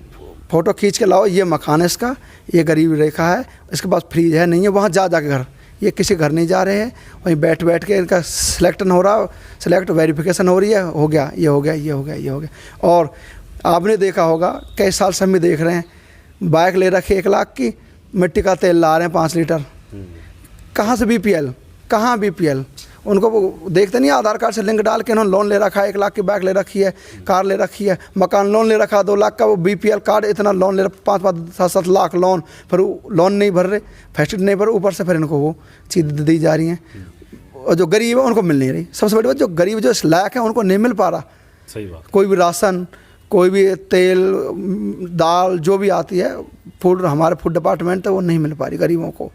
फ़ोटो खींच के लाओ, ये मकान है इसका, ये गरीब रेखा है, इसके पास फ्रीज है नहीं है, वहाँ जा के घर, ये किसी घर नहीं जा रहे हैं, वहीं बैठ के इनका सिलेक्शन हो रहा, सिलेक्ट वेरिफिकेशन हो रही है, हो गया, ये हो गया, ये हो गया, ये हो गया। और आपने देखा होगा, कई साल से हम भी देख रहे हैं, बाइक ले रखी 1 लाख की, मिट्टी का तेल ला रहे हैं 5 लीटर। कहाँ से BPL, कहाँ BPL? उनको वो देखते नहीं, आधार कार्ड से लिंक डाल के उन्होंने लोन ले रखा है, 1 लाख की बाइक ले रखी है, कार ले रखी है, मकान लोन ले रखा है 2 लाख का, वो BPL कार्ड इतना लोन ले रखा, 5-7 लाख लोन, फिर लोन नहीं भर रहे, फैसिलिटी नहीं भर, ऊपर से फिर इनको वो चीज़ दी जा रही हैं। और जो गरीब है उनको मिल नहीं रही। सबसे बड़ी बात, जो गरीब जो इस लायक है उनको नहीं मिल पा रहा। सही बात। कोई भी राशन, कोई भी तेल, दाल जो भी आती है, फूड, हमारे फूड डिपार्टमेंट है, वो नहीं मिल पा रही गरीबों को।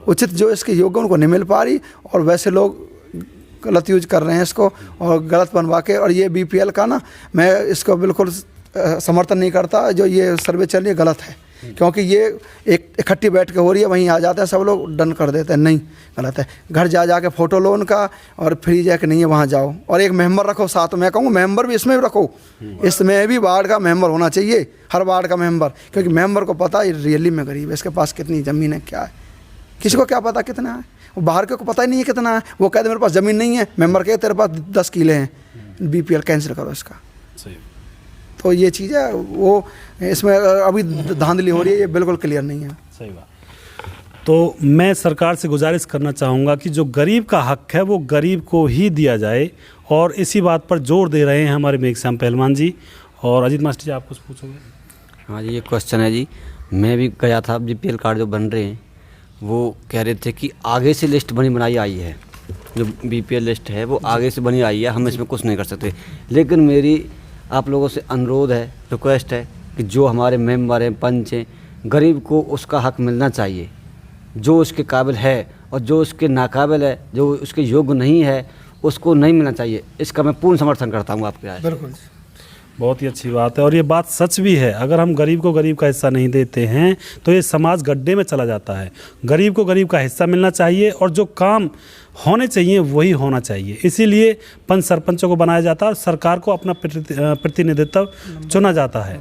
उचित जो इसके योग्य उनको नहीं मिल पा रही, और वैसे लोग गलत यूज कर रहे हैं इसको, और गलत बनवा के। और ये BPL का ना, मैं इसको बिल्कुल समर्थन नहीं करता। जो ये सर्वे चल रही है गलत है, क्योंकि ये एक इकट्ठी बैठ के हो रही है, वहीं आ जाते हैं सब लोग, डन कर देते हैं। नहीं, गलत है। घर जा के फ़ोटो लो उनका, और फ्री जाके नहीं है वहाँ जाओ, और एक मेंबर रखो साथ में। कहूँगा मेंबर भी इसमें भी रखो, इसमें भी वार्ड का मेंबर होना चाहिए, हर वार्ड का मेंबर, क्योंकि मेंबर को पता है रियली में गरीब है, इसके पास कितनी ज़मीन है, क्या है, किसी को क्या पता कितना है। वो बाहर के को पता ही नहीं है कितना है। वो कहते मेरे पास ज़मीन नहीं है, मेंबर कहे तेरे पास 10 किले हैं, BPL कैंसिल करो इसका। सही। तो ये चीज़ है, वो इसमें अभी धांधली हो रही है, ये बिल्कुल क्लियर नहीं है। सही बात। तो मैं सरकार से गुजारिश करना चाहूँगा कि जो गरीब का हक है वो गरीब को ही दिया जाए, और इसी बात पर जोर दे रहे हैं हमारे मेघश्याम पहलवान जी। और अजीत मास्टर जी, आप कुछ पूछोगे? हाँ जी, ये क्वेश्चन है जी। मैं भी गया था, BPL कार्ड जो बन रहे हैं वो कह रहे थे कि आगे से लिस्ट बनाई आई है, जो BPL लिस्ट है वो आगे से बनी आई है, हम इसमें कुछ नहीं कर सकते। लेकिन मेरी आप लोगों से अनुरोध है, रिक्वेस्ट है कि जो हमारे मेंबर हैं, पंच हैं, गरीब को उसका हक मिलना चाहिए, जो उसके काबिल है, और जो उसके नाकाबिल है, जो उसके योग्य नहीं है, उसको नहीं मिलना चाहिए। इसका मैं पूर्ण समर्थन करता हूँ आपके राय। बिल्कुल, बहुत ही अच्छी बात है, और ये बात सच भी है। अगर हम गरीब को गरीब का हिस्सा नहीं देते हैं तो ये समाज गड्ढे में चला जाता है। गरीब को गरीब का हिस्सा मिलना चाहिए, और जो काम होने चाहिए वही होना चाहिए। इसीलिए पंच सरपंचों को बनाया जाता है, और सरकार को अपना प्रतिनिधित्व चुना जाता है,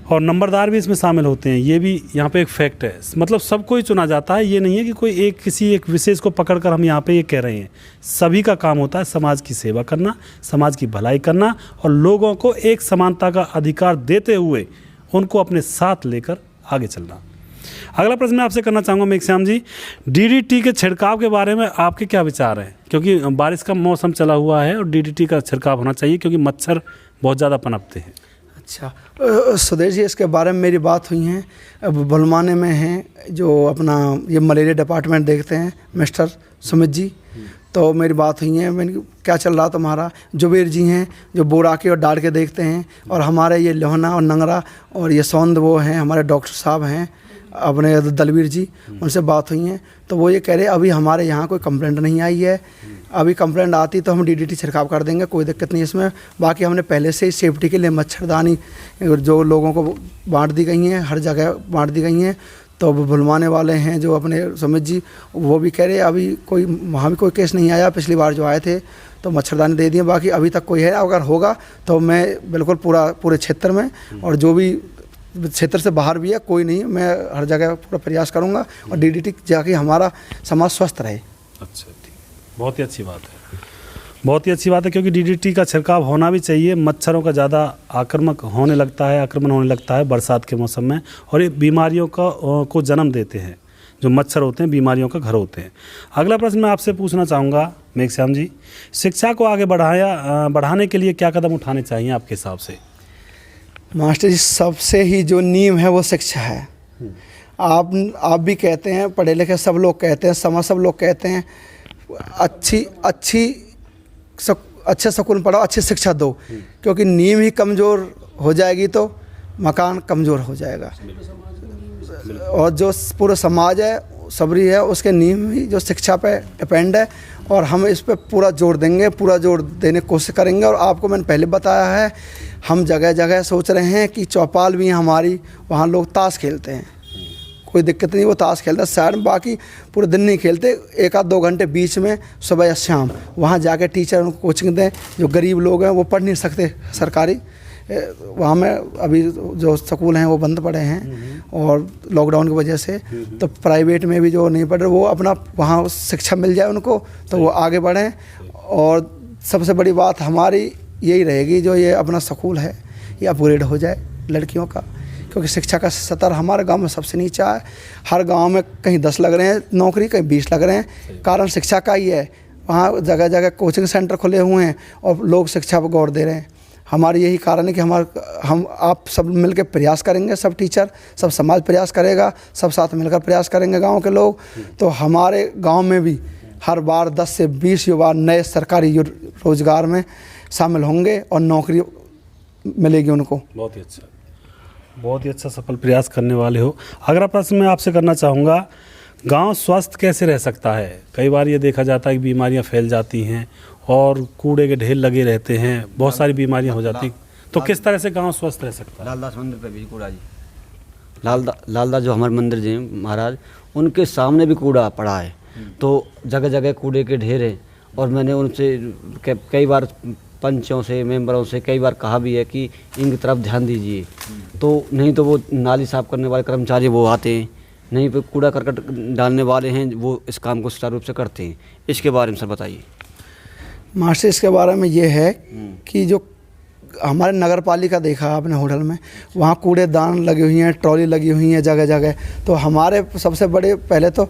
और नंबरदार भी इसमें शामिल होते हैं। ये भी यहाँ पे एक फैक्ट है, मतलब सबको ही चुना जाता है। ये नहीं है कि कोई किसी एक विशेष को पकड़कर हम यहाँ पे ये कह रहे हैं। सभी का काम होता है समाज की सेवा करना, समाज की भलाई करना, और लोगों को एक समानता का अधिकार देते हुए उनको अपने साथ लेकर आगे चलना। अगला प्रश्न मैं आपसे करना चाहूँगा मेघश्याम जी, DDT के छिड़काव के बारे में आपके क्या विचार हैं? क्योंकि बारिश का मौसम चला हुआ है और DDT का छिड़काव होना चाहिए, क्योंकि मच्छर बहुत ज़्यादा पनपते हैं। अच्छा, सुदेश जी, इसके बारे में मेरी बात हुई है। अब भुलमाने में हैं जो अपना ये मलेरिया डिपार्टमेंट देखते हैं, मिस्टर सुमित जी, तो मेरी बात हुई है। मैंने क्या चल रहा तुम्हारा? जुबेर जी हैं जो बोरा के और डाल के देखते हैं, और हमारे ये लोहना और नंगरा और ये सौंद वो हैं, हमारे डॉक्टर साहब हैं अपने दलवीर जी, उनसे बात हुई है। तो वो ये कह रहे अभी हमारे यहाँ कोई कंप्लेंट नहीं आई है, अभी कंप्लेंट आती तो हम DDT छिड़काव कर देंगे, कोई दिक्कत नहीं इसमें। बाकी हमने पहले से ही सेफ्टी के लिए मच्छरदानी जो लोगों को बांट दी गई हैं, हर जगह बांट दी गई हैं। तो भुलवाने वाले हैं जो अपने सुमित जी, वो भी कह रहे अभी कोई वहाँ भी कोई केस नहीं आया, पिछली बार जो आए थे तो मच्छरदानी दे दिए, बाकी अभी तक कोई है। अगर होगा तो मैं बिल्कुल पूरे क्षेत्र में, और जो भी क्षेत्र से बाहर भी है कोई नहीं, मैं हर जगह पूरा प्रयास करूंगा, और DDT जाके हमारा समाज स्वस्थ रहे। अच्छा, ठीक, बहुत ही अच्छी बात है, बहुत ही अच्छी बात है, क्योंकि DDT का छिड़काव होना भी चाहिए। मच्छरों का ज़्यादा आक्रामण होने लगता है बरसात के मौसम में, और ये बीमारियों को जन्म देते हैं। जो मच्छर होते हैं बीमारियों का घर होते हैं। अगला प्रश्न मैं आपसे पूछना चाहूँगा मेघश्याम जी, शिक्षा को आगे बढ़ाने के लिए क्या कदम उठाने चाहिए आपके हिसाब से? मास्टर जी, सबसे ही जो नींव है वो शिक्षा है। आप भी कहते हैं, पढ़े लिखे सब लोग कहते हैं, सब लोग कहते हैं, अच्छे स्कूल पढ़ाओ, अच्छी शिक्षा दो, क्योंकि नींव ही कमज़ोर हो जाएगी तो मकान कमज़ोर हो जाएगा, और जो पूरा समाज है सबरी है उसके नींव ही जो शिक्षा पे डिपेंड है। और हम इस पे पूरा जोर देंगे, पूरा जोर देने की कोशिश करेंगे। और आपको मैंने पहले बताया है, हम जगह जगह सोच रहे हैं कि चौपाल भी हैं हमारी, वहाँ लोग ताश खेलते हैं, कोई दिक्कत नहीं, वो ताश खेलते हैं साइड में, बाकी पूरे दिन नहीं खेलते, 1-2 घंटे बीच में सुबह या शाम वहाँ जाके टीचर उनको कोचिंग दें। जो गरीब लोग हैं वो पढ़ नहीं सकते सरकारी, वहाँ में अभी जो स्कूल हैं वो बंद पड़े हैं और लॉकडाउन की वजह से, तो प्राइवेट में भी जो नहीं पढ़ रहे वो अपना वहाँ शिक्षा मिल जाए उनको, तो वो आगे बढ़ें। और सबसे बड़ी बात हमारी यही रहेगी, जो ये अपना स्कूल है ये अपग्रेड हो जाए लड़कियों का, क्योंकि शिक्षा का स्तर हमारे गांव में सबसे नीचा है। हर गांव में कहीं 10 लग रहे हैं नौकरी, कहीं 20 लग रहे हैं। कारण शिक्षा का ही है। वहाँ जगह जगह कोचिंग सेंटर खुले हुए हैं और लोग शिक्षा पर गौर दे रहे हैं। हमारी यही कारण है कि हम आप सब मिलकर प्रयास करेंगे, सब टीचर, सब समाज प्रयास करेगा, सब साथ मिलकर प्रयास करेंगे गांव के लोग, तो हमारे गांव में भी हर बार 10 से 20 युवा नए सरकारी रोजगार में शामिल होंगे और नौकरी मिलेगी उनको। बहुत ही अच्छा सफल प्रयास करने वाले हो। अगला प्रश्न मैं आपसे करना चाहूँगा, गांव स्वस्थ कैसे रह सकता है? कई बार ये देखा जाता है कि बीमारियां फैल जाती हैं और कूड़े के ढेर लगे रहते हैं, बहुत सारी बीमारियां हो जाती, तो किस तरह से गांव स्वस्थ रह सकता है? लालदास मंदिर पे भी कूड़ा जी, लालदास जो हमारे मंदिर जी महाराज, उनके सामने भी कूड़ा पड़ा है। तो जगह जगह कूड़े के ढेर हैं और मैंने उनसे कई बार पंचों से, मेंबरों से कई बार कहा भी है कि इनकी तरफ ध्यान दीजिए। तो नहीं तो वो नाली साफ़ करने वाले कर्मचारी वो आते हैं, नहीं तो कूड़ा करकट डालने वाले हैं वो इस काम को सुचारू रूप से करते हैं। इसके बारे में सर बताइए। मास्टर, इसके बारे में ये है कि जो हमारे नगर पालिका देखा आपने होटल में, वहाँ कूड़ेदान लगी हुई हैं, ट्रॉली लगी हुई हैं जगह जगह। तो हमारे सबसे बड़े पहले तो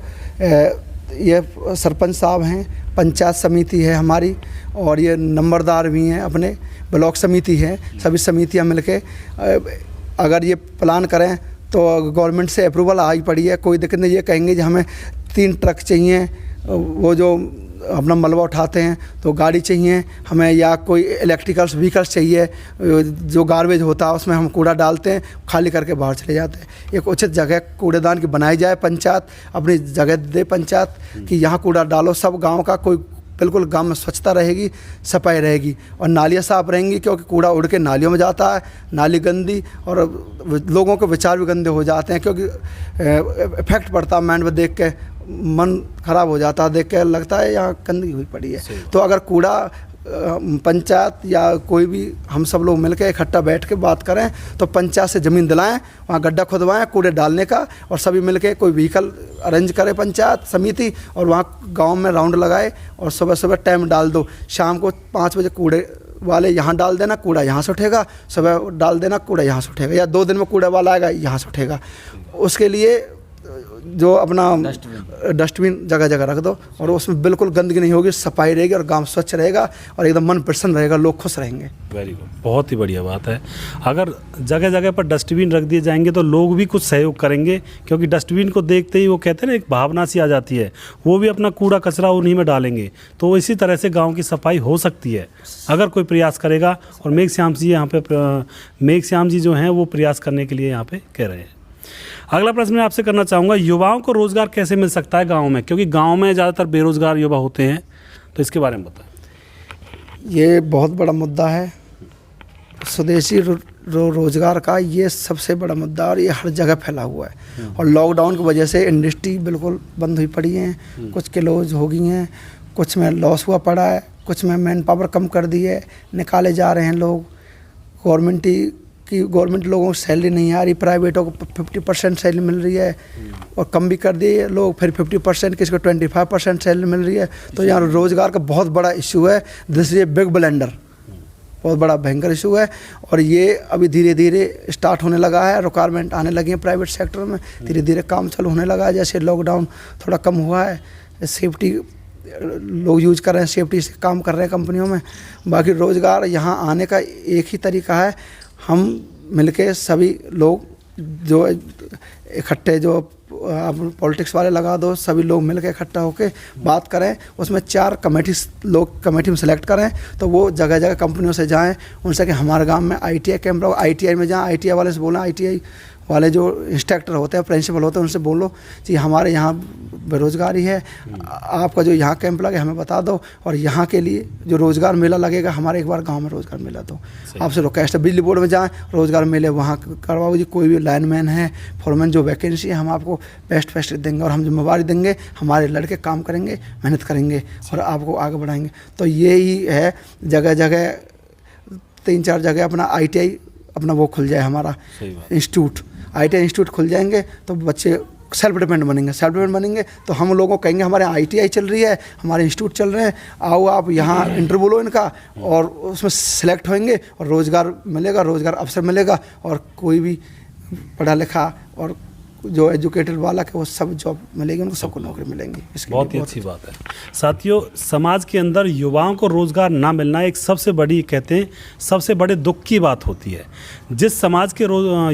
ये सरपंच साहब हैं, पंचायत समिति है हमारी, और ये नंबरदार भी हैं, अपने ब्लॉक समिति है, सभी समितियाँ मिलके अगर ये प्लान करें तो गवर्नमेंट से अप्रूवल आई पड़ी है, कोई दिक्कत नहीं। ये कहेंगे कि हमें 3 ट्रक चाहिए, वो जो अपना मलबा उठाते हैं, तो गाड़ी चाहिए हमें, या कोई इलेक्ट्रिकल्स व्हीकल्स चाहिए, जो गार्बेज होता है उसमें हम कूड़ा डालते हैं, खाली करके बाहर चले जाते हैं। एक उचित जगह कूड़ेदान की बनाई जाए, पंचायत अपनी जगह दे पंचायत कि यहाँ कूड़ा डालो, सब गांव का कोई बिल्कुल गांव में स्वच्छता रहेगी, सफाई रहेगी और नालियाँ साफ रहेंगी, क्योंकि कूड़ा उड़ के नालियों में जाता है, नाली गंदी और लोगों के विचार भी गंदे हो जाते हैं, क्योंकि इफेक्ट पड़ता है माइंड में, देख के मन खराब हो जाता है, देख के लगता है यहाँ गंदगी हुई पड़ी है। तो अगर कूड़ा पंचायत या कोई भी हम सब लोग मिलकर इकट्ठा बैठ के बात करें तो पंचायत से ज़मीन दिलाएं, वहाँ गड्ढा खुदवाएं कूड़े डालने का, और सभी मिलके कोई व्हीकल अरेंज करे पंचायत समिति, और वहाँ गांव में राउंड लगाए और सुबह सुबह टाइम डाल दो, शाम को 5 बजे कूड़े वाले यहाँ डाल देना, कूड़ा यहाँ से उठेगा, सुबह डाल देना, कूड़ा यहाँ से उठेगा, या 2 दिन में कूड़ा वाला आएगा यहाँ से उठेगा। उसके लिए जो अपना डस्टबिन जगह जगह रख दो और उसमें बिल्कुल गंदगी नहीं होगी, सफाई रहेगी और गांव स्वच्छ रहेगा और एकदम मन प्रसन्न रहेगा, लोग खुश रहेंगे। वेरी गुड, बहुत ही बढ़िया बात है। अगर जगह जगह पर डस्टबिन रख दिए जाएंगे तो लोग भी कुछ सहयोग करेंगे, क्योंकि डस्टबिन को देखते ही वो कहते हैं ना, एक भावना सी आ जाती है, वो भी अपना कूड़ा कचरा उन्हीं में डालेंगे। तो इसी तरह से गाँव की सफाई हो सकती है अगर कोई प्रयास करेगा, और मेघश्याम जी यहाँ पे, मेघश्याम जी जो हैं वो प्रयास करने के लिए यहाँ पे कह रहे हैं। अगला प्रश्न मैं आपसे करना चाहूँगा, युवाओं को रोज़गार कैसे मिल सकता है गांव में, क्योंकि गांव में ज़्यादातर बेरोज़गार युवा होते हैं, तो इसके बारे में बताएं। ये बहुत बड़ा मुद्दा है, स्वदेशी रोज़गार का ये सबसे बड़ा मुद्दा, और ये हर जगह फैला हुआ है। और लॉकडाउन की वजह से इंडस्ट्री बिल्कुल बंद हुई पड़ी हैं, कुछ क्लोज हो गई हैं, कुछ में लॉस हुआ पड़ा है, कुछ में मैन पावर कम कर दी है, निकाले जा रहे हैं लोग। गवर्नमेंट लोगों को सैलरी नहीं आ रही, प्राइवेटों को 50% सैलरी मिल रही है, और कम भी कर दिए लोग, फिर 50%, किसी को 25% सैलरी मिल रही है। तो यहाँ रोज़गार का बहुत बड़ा इशू है। This is a big blender, बहुत बड़ा भयंकर इशू है, और ये अभी धीरे धीरे स्टार्ट होने लगा है, रिक्वायरमेंट आने लगी है प्राइवेट सेक्टर में, धीरे धीरे काम चालू होने लगा है। जैसे लॉकडाउन थोड़ा कम हुआ है, सेफ्टी लोग यूज कर रहे हैं, सेफ्टी से काम कर रहे हैं कंपनियों में। बाकी रोज़गार यहाँ आने का एक ही तरीका है, हम मिलके सभी लोग जो इकट्ठे, जो आप पॉलिटिक्स वाले लगा दो, सभी लोग मिलके इकट्ठा होके बात करें, उसमें 4 कमेटी में सेलेक्ट करें, तो वो जगह जगह कंपनियों से जाएं, उनसे कि हमारे गांव में ITI कैंप रहो, ITI में जाएं, ITI वाले से बोला, ITI वाले जो इंस्ट्रक्टर होते हैं, प्रिंसिपल होते हैं, उनसे बोलो कि हमारे यहाँ बेरोज़गारी है, आपका जो यहाँ कैंप लगे हमें बता दो, और यहाँ के लिए जो रोज़गार मेला लगेगा, हमारे एक बार गांव में रोज़गार मेला दो। आपसे रिक्वेस्ट है, बिजली बोर्ड में जाएं, रोज़गार मेले वहाँ करवाओ जी, कोई भी लाइनमैन है, फॉरमैन, जो वैकेंसी है हम आपको बेस्ट देंगे, और हम जिम्मेवारी देंगे, हमारे लड़के काम करेंगे, मेहनत करेंगे और आपको आगे बढ़ाएंगे। तो यही है, जगह जगह 3-4 जगह अपना ITI अपना वो खुल जाए, हमारा इंस्टीट्यूट, ITI इंस्टीट्यूट खुल जाएंगे, तो बच्चे सेल्फ डिपेंडेंट बनेंगे। तो हम लोगों को कहेंगे हमारे ITI चल रही है, हमारे इंस्टीट्यूट चल रहे हैं, आओ आप यहाँ इंटरव्यू लो इनका, और उसमें सेलेक्ट होंगे और रोज़गार मिलेगा, रोज़गार अवसर मिलेगा, और कोई भी पढ़ा लिखा और जो एजुकेटेड वाला है वो सब जॉब मिलेगी, उनको सबको नौकरी मिलेंगी। इसके बहुत ही लिए अच्छी बात है। साथियों, समाज के अंदर युवाओं को रोज़गार ना मिलना एक सबसे बड़ी, कहते हैं, सबसे बड़े दुख की बात होती है। जिस समाज के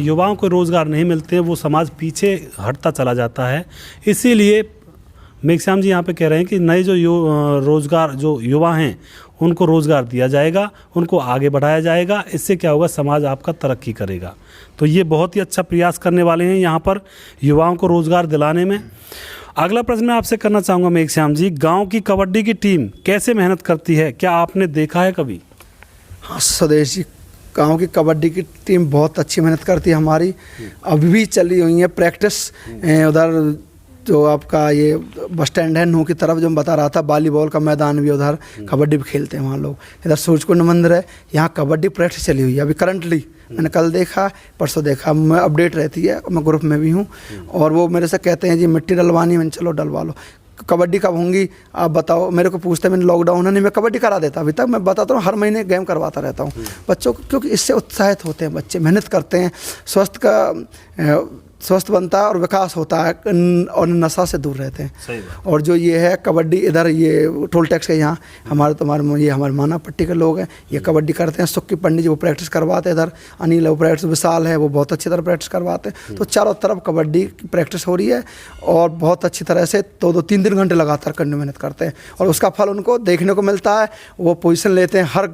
युवाओं को रोज़गार नहीं मिलते हैं वो समाज पीछे हटता चला जाता है। इसीलिए मेघश्याम जी यहाँ पे कह रहे हैं कि नए जो रोज़गार जो युवा हैं उनको रोज़गार दिया जाएगा, उनको आगे बढ़ाया जाएगा। इससे क्या होगा, समाज आपका तरक्की करेगा। तो ये बहुत ही अच्छा प्रयास करने वाले हैं यहाँ पर युवाओं को रोज़गार दिलाने में। अगला प्रश्न मैं आपसे करना चाहूँगा मेघश्याम जी, गांव की कबड्डी की टीम कैसे मेहनत करती है, क्या आपने देखा है कभी? हाँ स्वदेश जी, गाँव की कबड्डी की टीम बहुत अच्छी मेहनत करती है हमारी, अभी भी चली हुई है प्रैक्टिस। उधर जो आपका ये बस स्टैंड है नू की तरफ, जो मैं बता रहा था, वॉलीबॉल का मैदान भी उधर, कबड्डी भी खेलते हैं वहाँ लोग। इधर सूरजकुंड मंदिर है, यहाँ कबड्डी प्रैक्टिस चली हुई है अभी करंटली। मैंने कल देखा, परसों देखा, मैं अपडेट रहती है, मैं ग्रुप में भी हूँ। और वो मेरे से कहते हैं जी मिट्टी डलवानी, मैंने चलो डलवा लो। कबड्डी कब होंगी आप बताओ, मेरे को पूछते हैं, मैंने लॉकडाउन है नहीं, मैं कबड्डी करा देता अभी तक। मैं बताता हूँ हर महीने गेम करवाता रहता हूँ बच्चों को, क्योंकि इससे उत्साहित होते हैं बच्चे, मेहनत करते हैं, स्वस्थ बनता है और विकास होता है और नशा से दूर रहते हैं। सही बात। और जो ये है कबड्डी, इधर ये टोल टैक्स के यहाँ हमारे माना पट्टी के लोग हैं, ये कबड्डी करते हैं। सुक्की पंडित जी वो प्रैक्टिस करवाते हैं इधर, अनिल वो प्रैक्टिस, विशाल है वो बहुत अच्छी तरह प्रैक्टिस करवाते हैं। तो चारों तरफ कबड्डी की प्रैक्टिस हो रही है और बहुत अच्छी तरह से 2-3 घंटे लगातार करने मेहनत करते हैं और उसका फल उनको देखने को मिलता है। वो पोजीशन लेते हैं, हर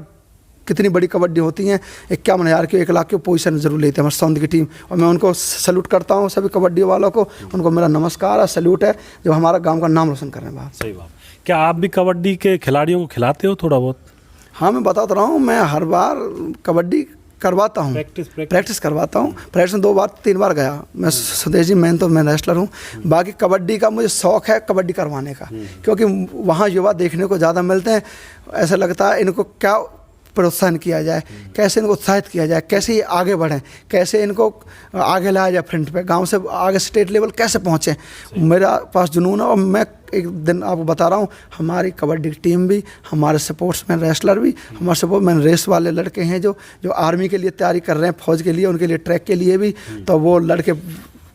कितनी बड़ी कबड्डी होती हैं, 51,000 की, 1 लाख की पोजीशन जरूर लेते हैं हमारे सौंद की टीम। और मैं उनको सैल्यूट करता हूँ, सभी कबड्डी वालों को, उनको मेरा नमस्कार और सैल्यूट है जो हमारा गांव का नाम रोशन कर रहे हैं बाहर। सही बात। क्या आप भी कबड्डी के खिलाड़ियों को खिलाते हो थोड़ा बहुत? हाँ, मैं बता तो रहा हूँ, मैं हर बार कबड्डी करवाता हूँ, प्रैक्टिस करवाता हूँ। प्रैक्टिस में 2-3 बार गया मैं। स्वदेश जी, मैं रेसलर हूँ। बाकी कबड्डी का मुझे शौक़ है कबड्डी करवाने का, क्योंकि वहाँ युवा देखने को ज़्यादा मिलते हैं। ऐसा लगता है इनको क्या प्रोत्साहन किया जाए, कैसे इनको उत्साहित किया जाए, कैसे ये आगे बढ़ें, कैसे इनको आगे लाया जाए फ्रंट पे, गांव से आगे स्टेट लेवल कैसे पहुँचें। मेरा पास जुनून है और मैं एक दिन आपको बता रहा हूँ, हमारी कबड्डी की टीम भी, हमारे स्पोर्ट्समैन रेसलर भी, हमारे स्पोर्ट्समैन रेस वाले लड़के हैं जो आर्मी के लिए तैयारी कर रहे हैं, फौज के लिए, उनके लिए ट्रैक के लिए भी। तो वो लड़के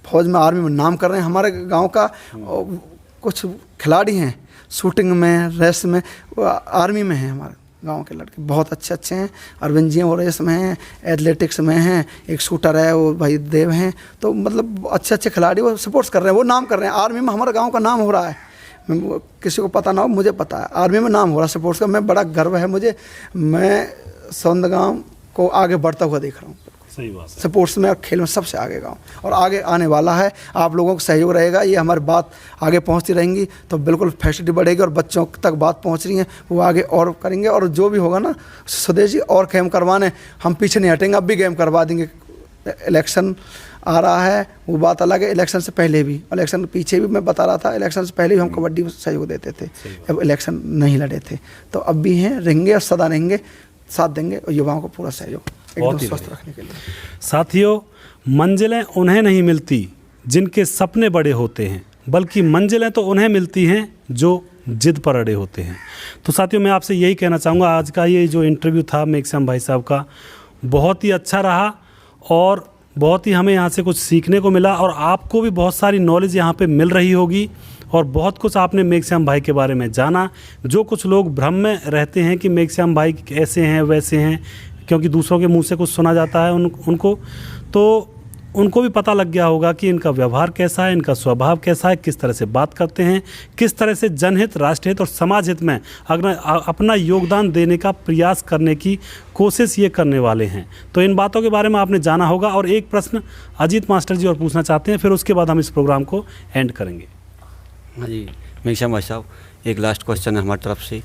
फौज में, आर्मी में नाम कर रहे हैं। हमारे गाँव का कुछ खिलाड़ी हैं शूटिंग में, रेस में, आर्मी में हैं। हमारे गांव के लड़के बहुत अच्छे हैं। अरविंद जी वो रेस में हैं, एथलेटिक्स में हैं, एक शूटर है वो भाई देव हैं। तो मतलब अच्छे खिलाड़ी वो सपोर्ट्स कर रहे हैं, वो नाम कर रहे हैं। आर्मी में हमारे गांव का नाम हो रहा है, किसी को पता ना हो, मुझे पता है, आर्मी में नाम हो रहा है सपोर्ट्स का। मैं बड़ा गर्व है मुझे, मैं सौंद गाँव को आगे बढ़ता हुआ देख रहा हूँ। सही बात है। स्पोर्ट्स में और खेल में सबसे आगे गाँव, और आगे आने वाला है। आप लोगों का सहयोग रहेगा, ये हमारी बात आगे पहुंचती रहेंगी तो बिल्कुल फैसिलिटी बढ़ेगी और बच्चों तक बात पहुंच रही है वो आगे और करेंगे। और जो भी होगा ना स्वदेश जी, और गेम करवाने हम पीछे नहीं हटेंगे, अब भी गेम करवा देंगे। इलेक्शन आ रहा है वो बात अलग है, इलेक्शन से पहले भी, इलेक्शन के पीछे भी मैं बता रहा था, इलेक्शन से पहले भी हम कबड्डी में सहयोग देते थे जब इलेक्शन नहीं लड़े थे। तो अब भी हैं, रहेंगे और सदा रहेंगे, साथ देंगे और युवाओं को पूरा सहयोग एकदम स्वस्थ रखने के लिए। साथियों, मंजिलें उन्हें नहीं मिलती जिनके सपने बड़े होते हैं, बल्कि मंजिलें तो उन्हें मिलती हैं जो जिद पर अड़े होते हैं। तो साथियों, मैं आपसे यही कहना चाहूँगा, आज का ये जो इंटरव्यू था मेघश्याम भाई साहब का, बहुत ही अच्छा रहा और बहुत ही हमें यहाँ से कुछ सीखने को मिला और आपको भी बहुत सारी नॉलेज यहाँ पे मिल रही होगी और बहुत कुछ आपने मेघश्याम भाई के बारे में जाना। जो कुछ लोग भ्रम में रहते हैं कि मेघश्याम भाई ऐसे हैं वैसे हैं, क्योंकि दूसरों के मुंह से कुछ सुना जाता है उनको, तो उनको भी पता लग गया होगा कि इनका व्यवहार कैसा है, इनका स्वभाव कैसा है, किस तरह से बात करते हैं, किस तरह से जनहित, राष्ट्रहित और समाज हित में अपना योगदान देने का प्रयास करने की कोशिश ये करने वाले हैं। तो इन बातों के बारे में आपने जाना होगा। और एक प्रश्न अजीत मास्टर जी और पूछना चाहते हैं, फिर उसके बाद हम इस प्रोग्राम को एंड करेंगे। हाँ जी, मेघश्याम भाई साहब, एक लास्ट क्वेश्चन है हमारी तरफ से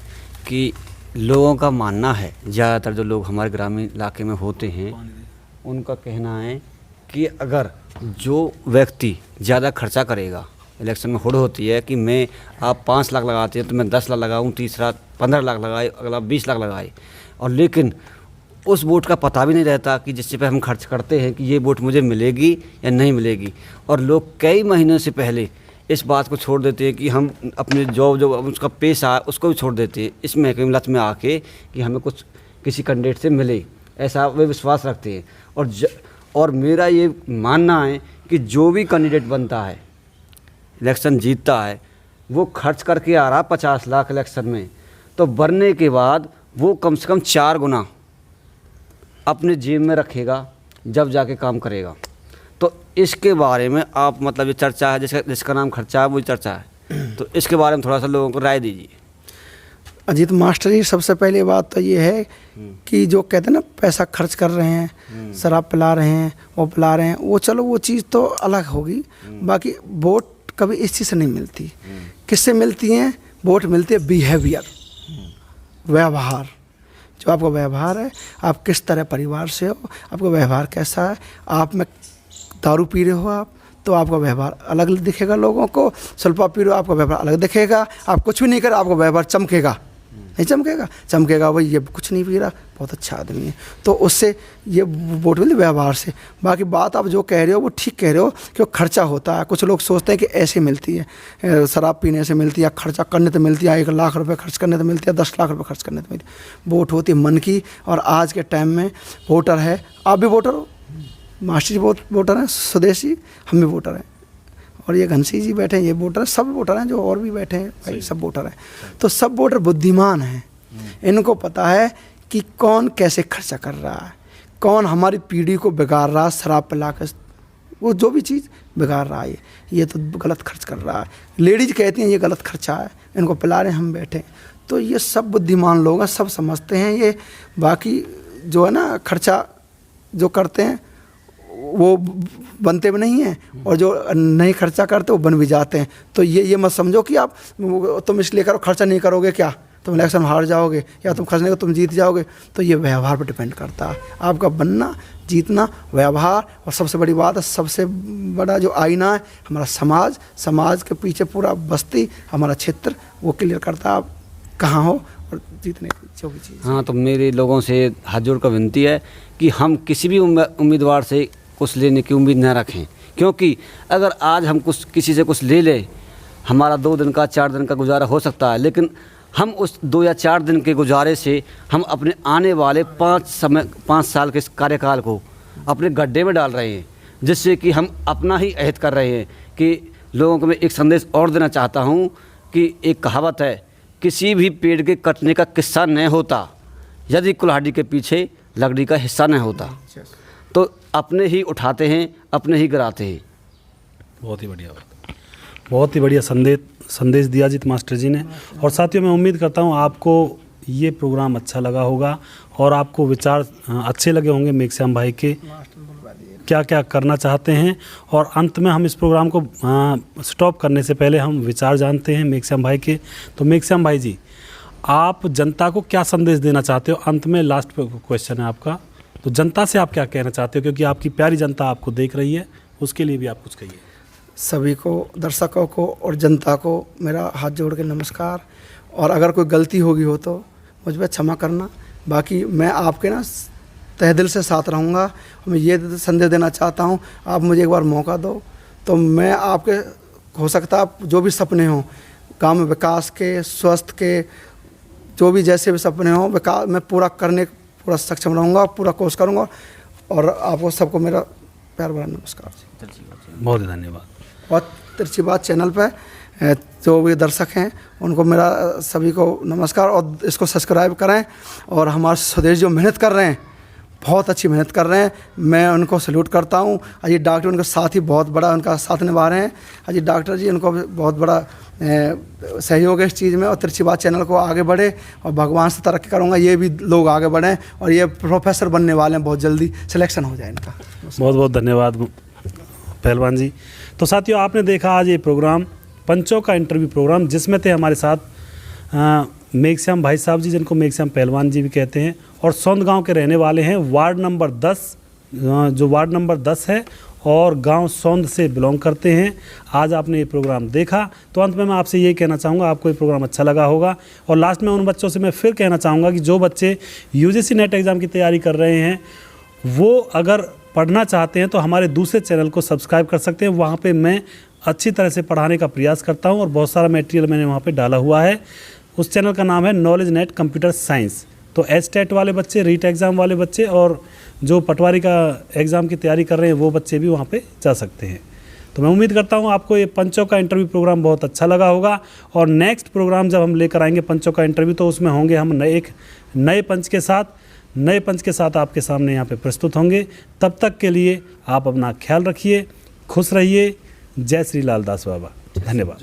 कि लोगों का मानना है, ज़्यादातर जो लोग हमारे ग्रामीण इलाके में होते हैं उनका कहना है कि अगर जो व्यक्ति ज़्यादा खर्चा करेगा, इलेक्शन में होड़ होती है कि मैं आप 5 लाख लगाते हैं तो मैं 10 लाख लगाऊं, तीसरा 15 लाख लगाए, अगला 20 लाख लगाए, और लेकिन उस वोट का पता भी नहीं रहता कि जिससे पे हम खर्च करते हैं कि ये वोट मुझे मिलेगी या नहीं मिलेगी। और लोग कई महीनों से पहले इस बात को छोड़ देते हैं कि हम अपने जॉब जो उसका पेशा है उसको भी छोड़ देते हैं इस महकमे लत में आके कि हमें कुछ किसी कैंडिडेट से मिले, ऐसा वे विश्वास रखते हैं। और मेरा ये मानना है कि जो भी कैंडिडेट बनता है, इलेक्शन जीतता है, वो खर्च करके आ रहा 50 लाख इलेक्शन में, तो बनने के बाद वो कम से कम 4 गुना अपने जेब में रखेगा जब जाके काम करेगा। तो इसके बारे में आप मतलब ये चर्चा है, जिसका नाम खर्चा है, वही चर्चा है, तो इसके बारे में थोड़ा सा लोगों को राय दीजिए। अजीत मास्टर जी, सबसे पहली बात तो ये है कि जो कहते हैं ना पैसा खर्च कर रहे हैं, शराब पिला रहे हैं, वो पिला रहे हैं, वो चलो वो चीज़ तो अलग होगी। बाकी वोट कभी इस चीज़ से नहीं मिलती। किससे मिलती हैं? वोट मिलती है बिहेवियर, व्यवहार। जो आपका व्यवहार है, आप किस तरह परिवार से हो, आपका व्यवहार कैसा है। आप में दारू पी रहे हो आप, तो आपका व्यवहार अलग दिखेगा लोगों को। सुल्फा पी रहे हो, आपका व्यवहार अलग दिखेगा। आप कुछ भी नहीं कर, आपका व्यवहार चमकेगा, नहीं चमकेगा? चमकेगा भाई ये कुछ नहीं पी रहा, बहुत अच्छा आदमी है। तो उससे ये वोट मिलती व्यवहार से। बाकी बात आप जो कह रहे हो वो ठीक कह रहे हो कि वो खर्चा होता है। कुछ लोग सोचते हैं कि ऐसे मिलती है, शराब पीने से मिलती है, खर्चा करने तो मिलती है, 1 लाख रुपए खर्च करने तो मिलती है, 10 लाख रुपए खर्च करने तो मिलती है। वोट होती है मन की। और आज के टाइम में वोटर है, आप भी वोटर हो, मास्टर जी वोटर हैं, स्वदेशी हम भी वोटर हैं, और ये घनसी जी बैठे हैं, ये वोटर हैं, सब वोटर हैं, जो और भी बैठे हैं भाई सब वोटर हैं। तो सब वोटर बुद्धिमान हैं, इनको पता है कि कौन कैसे खर्चा कर रहा है, कौन हमारी पीढ़ी को बिगाड़ रहा है, शराब पिला कर वो जो भी चीज़ बिगाड़ रहा है, ये तो गलत खर्च कर रहा है। लेडीज कहती हैं ये गलत खर्चा है, इनको पिला रहे हैं, हम बैठे हैं। तो ये सब बुद्धिमान लोग हैं, सब समझते हैं ये। बाकी जो है ना खर्चा जो करते हैं वो बनते भी नहीं हैं, और जो नहीं खर्चा करते वो बन भी जाते हैं। तो ये मत समझो कि आप तुम इसलिए करो, खर्चा नहीं करोगे क्या तुम इलेक्शन में हार जाओगे, या तुम खर्च नहीं करो तुम जीत जाओगे। तो ये व्यवहार पर डिपेंड करता है, आपका बनना जीतना व्यवहार। और सबसे बड़ी बात है, सबसे बड़ा जो आईना है हमारा समाज, समाज के पीछे पूरा बस्ती, हमारा क्षेत्र, वो क्लियर करता है आप कहाँ हो और जीतने की जो भी चीज़। हाँ, तो मेरे लोगों से हाथ जोड़ कर विनती है कि हम किसी भी उम्मीदवार से कुछ लेने की उम्मीद न रखें, क्योंकि अगर आज हम किसी से कुछ ले लें, हमारा 2 दिन का 4 दिन का गुजारा हो सकता है, लेकिन हम उस 2 या 4 दिन के गुजारे से हम अपने आने वाले 5 साल के कार्यकाल को अपने गड्ढे में डाल रहे हैं, जिससे कि हम अपना ही अहद कर रहे हैं। कि लोगों को मैं एक संदेश और देना चाहता हूँ कि एक कहावत है, किसी भी पेड़ के कटने का किस्सा नहीं होता यदि कुल्हाड़ी के पीछे लकड़ी का हिस्सा नहीं होता। तो अपने ही उठाते हैं, अपने ही गिराते हैं। बहुत ही बढ़िया बात, बहुत ही बढ़िया संदेश दिया जीत मास्टर जी ने। और साथियों, मैं उम्मीद करता हूँ आपको ये प्रोग्राम अच्छा लगा होगा और आपको विचार अच्छे लगे होंगे मेघश्याम भाई के, क्या क्या करना चाहते हैं। और अंत में हम इस प्रोग्राम को स्टॉप करने से पहले हम विचार जानते हैं मेघश्याम भाई के। तो मेघश्याम भाई जी, आप जनता को क्या संदेश देना चाहते हो? अंत में लास्ट क्वेश्चन है आपका, तो जनता से आप क्या कहना चाहते हो, क्योंकि आपकी प्यारी जनता आपको देख रही है, उसके लिए भी आप कुछ कहिए। सभी को, दर्शकों को और जनता को मेरा हाथ जोड़ के नमस्कार। और अगर कोई गलती होगी हो तो मुझ पर क्षमा करना। बाकी मैं आपके ना तहे दिल से साथ रहूँगा। मैं ये संदेश देना चाहता हूँ, आप मुझे एक बार मौका दो तो मैं आपके, हो सकता आप जो भी सपने हों गाँव में विकास के, स्वास्थ्य के, जो भी जैसे भी सपने हों विकास मैं पूरा करने पूरा सक्षम रहूँगा, पूरा कोशिश करूँगा। और आपको सबको मेरा प्यार भरा नमस्कार जी। बहुत धन्यवाद। और तिरछी बात चैनल पर जो भी दर्शक हैं उनको मेरा सभी को नमस्कार, और इसको सब्सक्राइब करें। और हमारे स्वदेश जो मेहनत कर रहे हैं, बहुत अच्छी मेहनत कर रहे हैं, मैं उनको सैल्यूट करता हूँ। अजीत डॉक्टर उनका साथ ही बहुत बड़ा उनका साथ निभा रहे हैं। अजीत डॉक्टर जी, उनको बहुत बड़ा सहयोग है इस चीज़ में। और तिरछी बात चैनल को आगे बढ़े, और भगवान से तरक्की करूँगा, ये भी लोग आगे बढ़ें, और ये प्रोफेसर बनने वाले हैं, बहुत जल्दी सिलेक्शन हो जाए इनका। बहुत बहुत धन्यवाद पहलवान जी। तो साथियों, आपने देखा आज ये प्रोग्राम पंचों का इंटरव्यू प्रोग्राम, जिसमें थे हमारे साथ मेघश्याम भाई साहब जी, जिनको मेघश्याम पहलवान जी भी कहते हैं, और सौंद गांव के रहने वाले हैं। वार्ड नंबर 10, जो वार्ड नंबर 10 है, और गांव सौंद से बिलोंग करते हैं। आज आपने ये प्रोग्राम देखा, तो अंत में मैं आपसे यही कहना चाहूँगा, आपको ये प्रोग्राम अच्छा लगा होगा। और लास्ट में उन बच्चों से मैं फिर कहना चाहूँगा कि जो बच्चे यूजीसी नेट एग्ज़ाम की तैयारी कर रहे हैं, वो अगर पढ़ना चाहते हैं तो हमारे दूसरे चैनल को सब्सक्राइब कर सकते हैं। वहाँ पे मैं अच्छी तरह से पढ़ाने का प्रयास करता हूँ, और बहुत सारा मटेरियल मैंने वहाँ पे डाला हुआ है। उस चैनल का नाम है नॉलेज नेट कंप्यूटर साइंस। तो एचटेट वाले बच्चे, रीट एग्ज़ाम वाले बच्चे और जो पटवारी का एग्ज़ाम की तैयारी कर रहे हैं वो बच्चे भी वहाँ पे जा सकते हैं। तो मैं उम्मीद करता हूँ आपको ये पंचों का इंटरव्यू प्रोग्राम बहुत अच्छा लगा होगा और नेक्स्ट प्रोग्राम जब हम लेकर आएंगे पंचों का इंटरव्यू तो उसमें होंगे हम एक नए पंच के साथ आपके सामने यहाँ पे प्रस्तुत होंगे। तब तक के लिए आप अपना ख्याल रखिए, खुश रहिए। जय श्री लाल दास बाबा। धन्यवाद।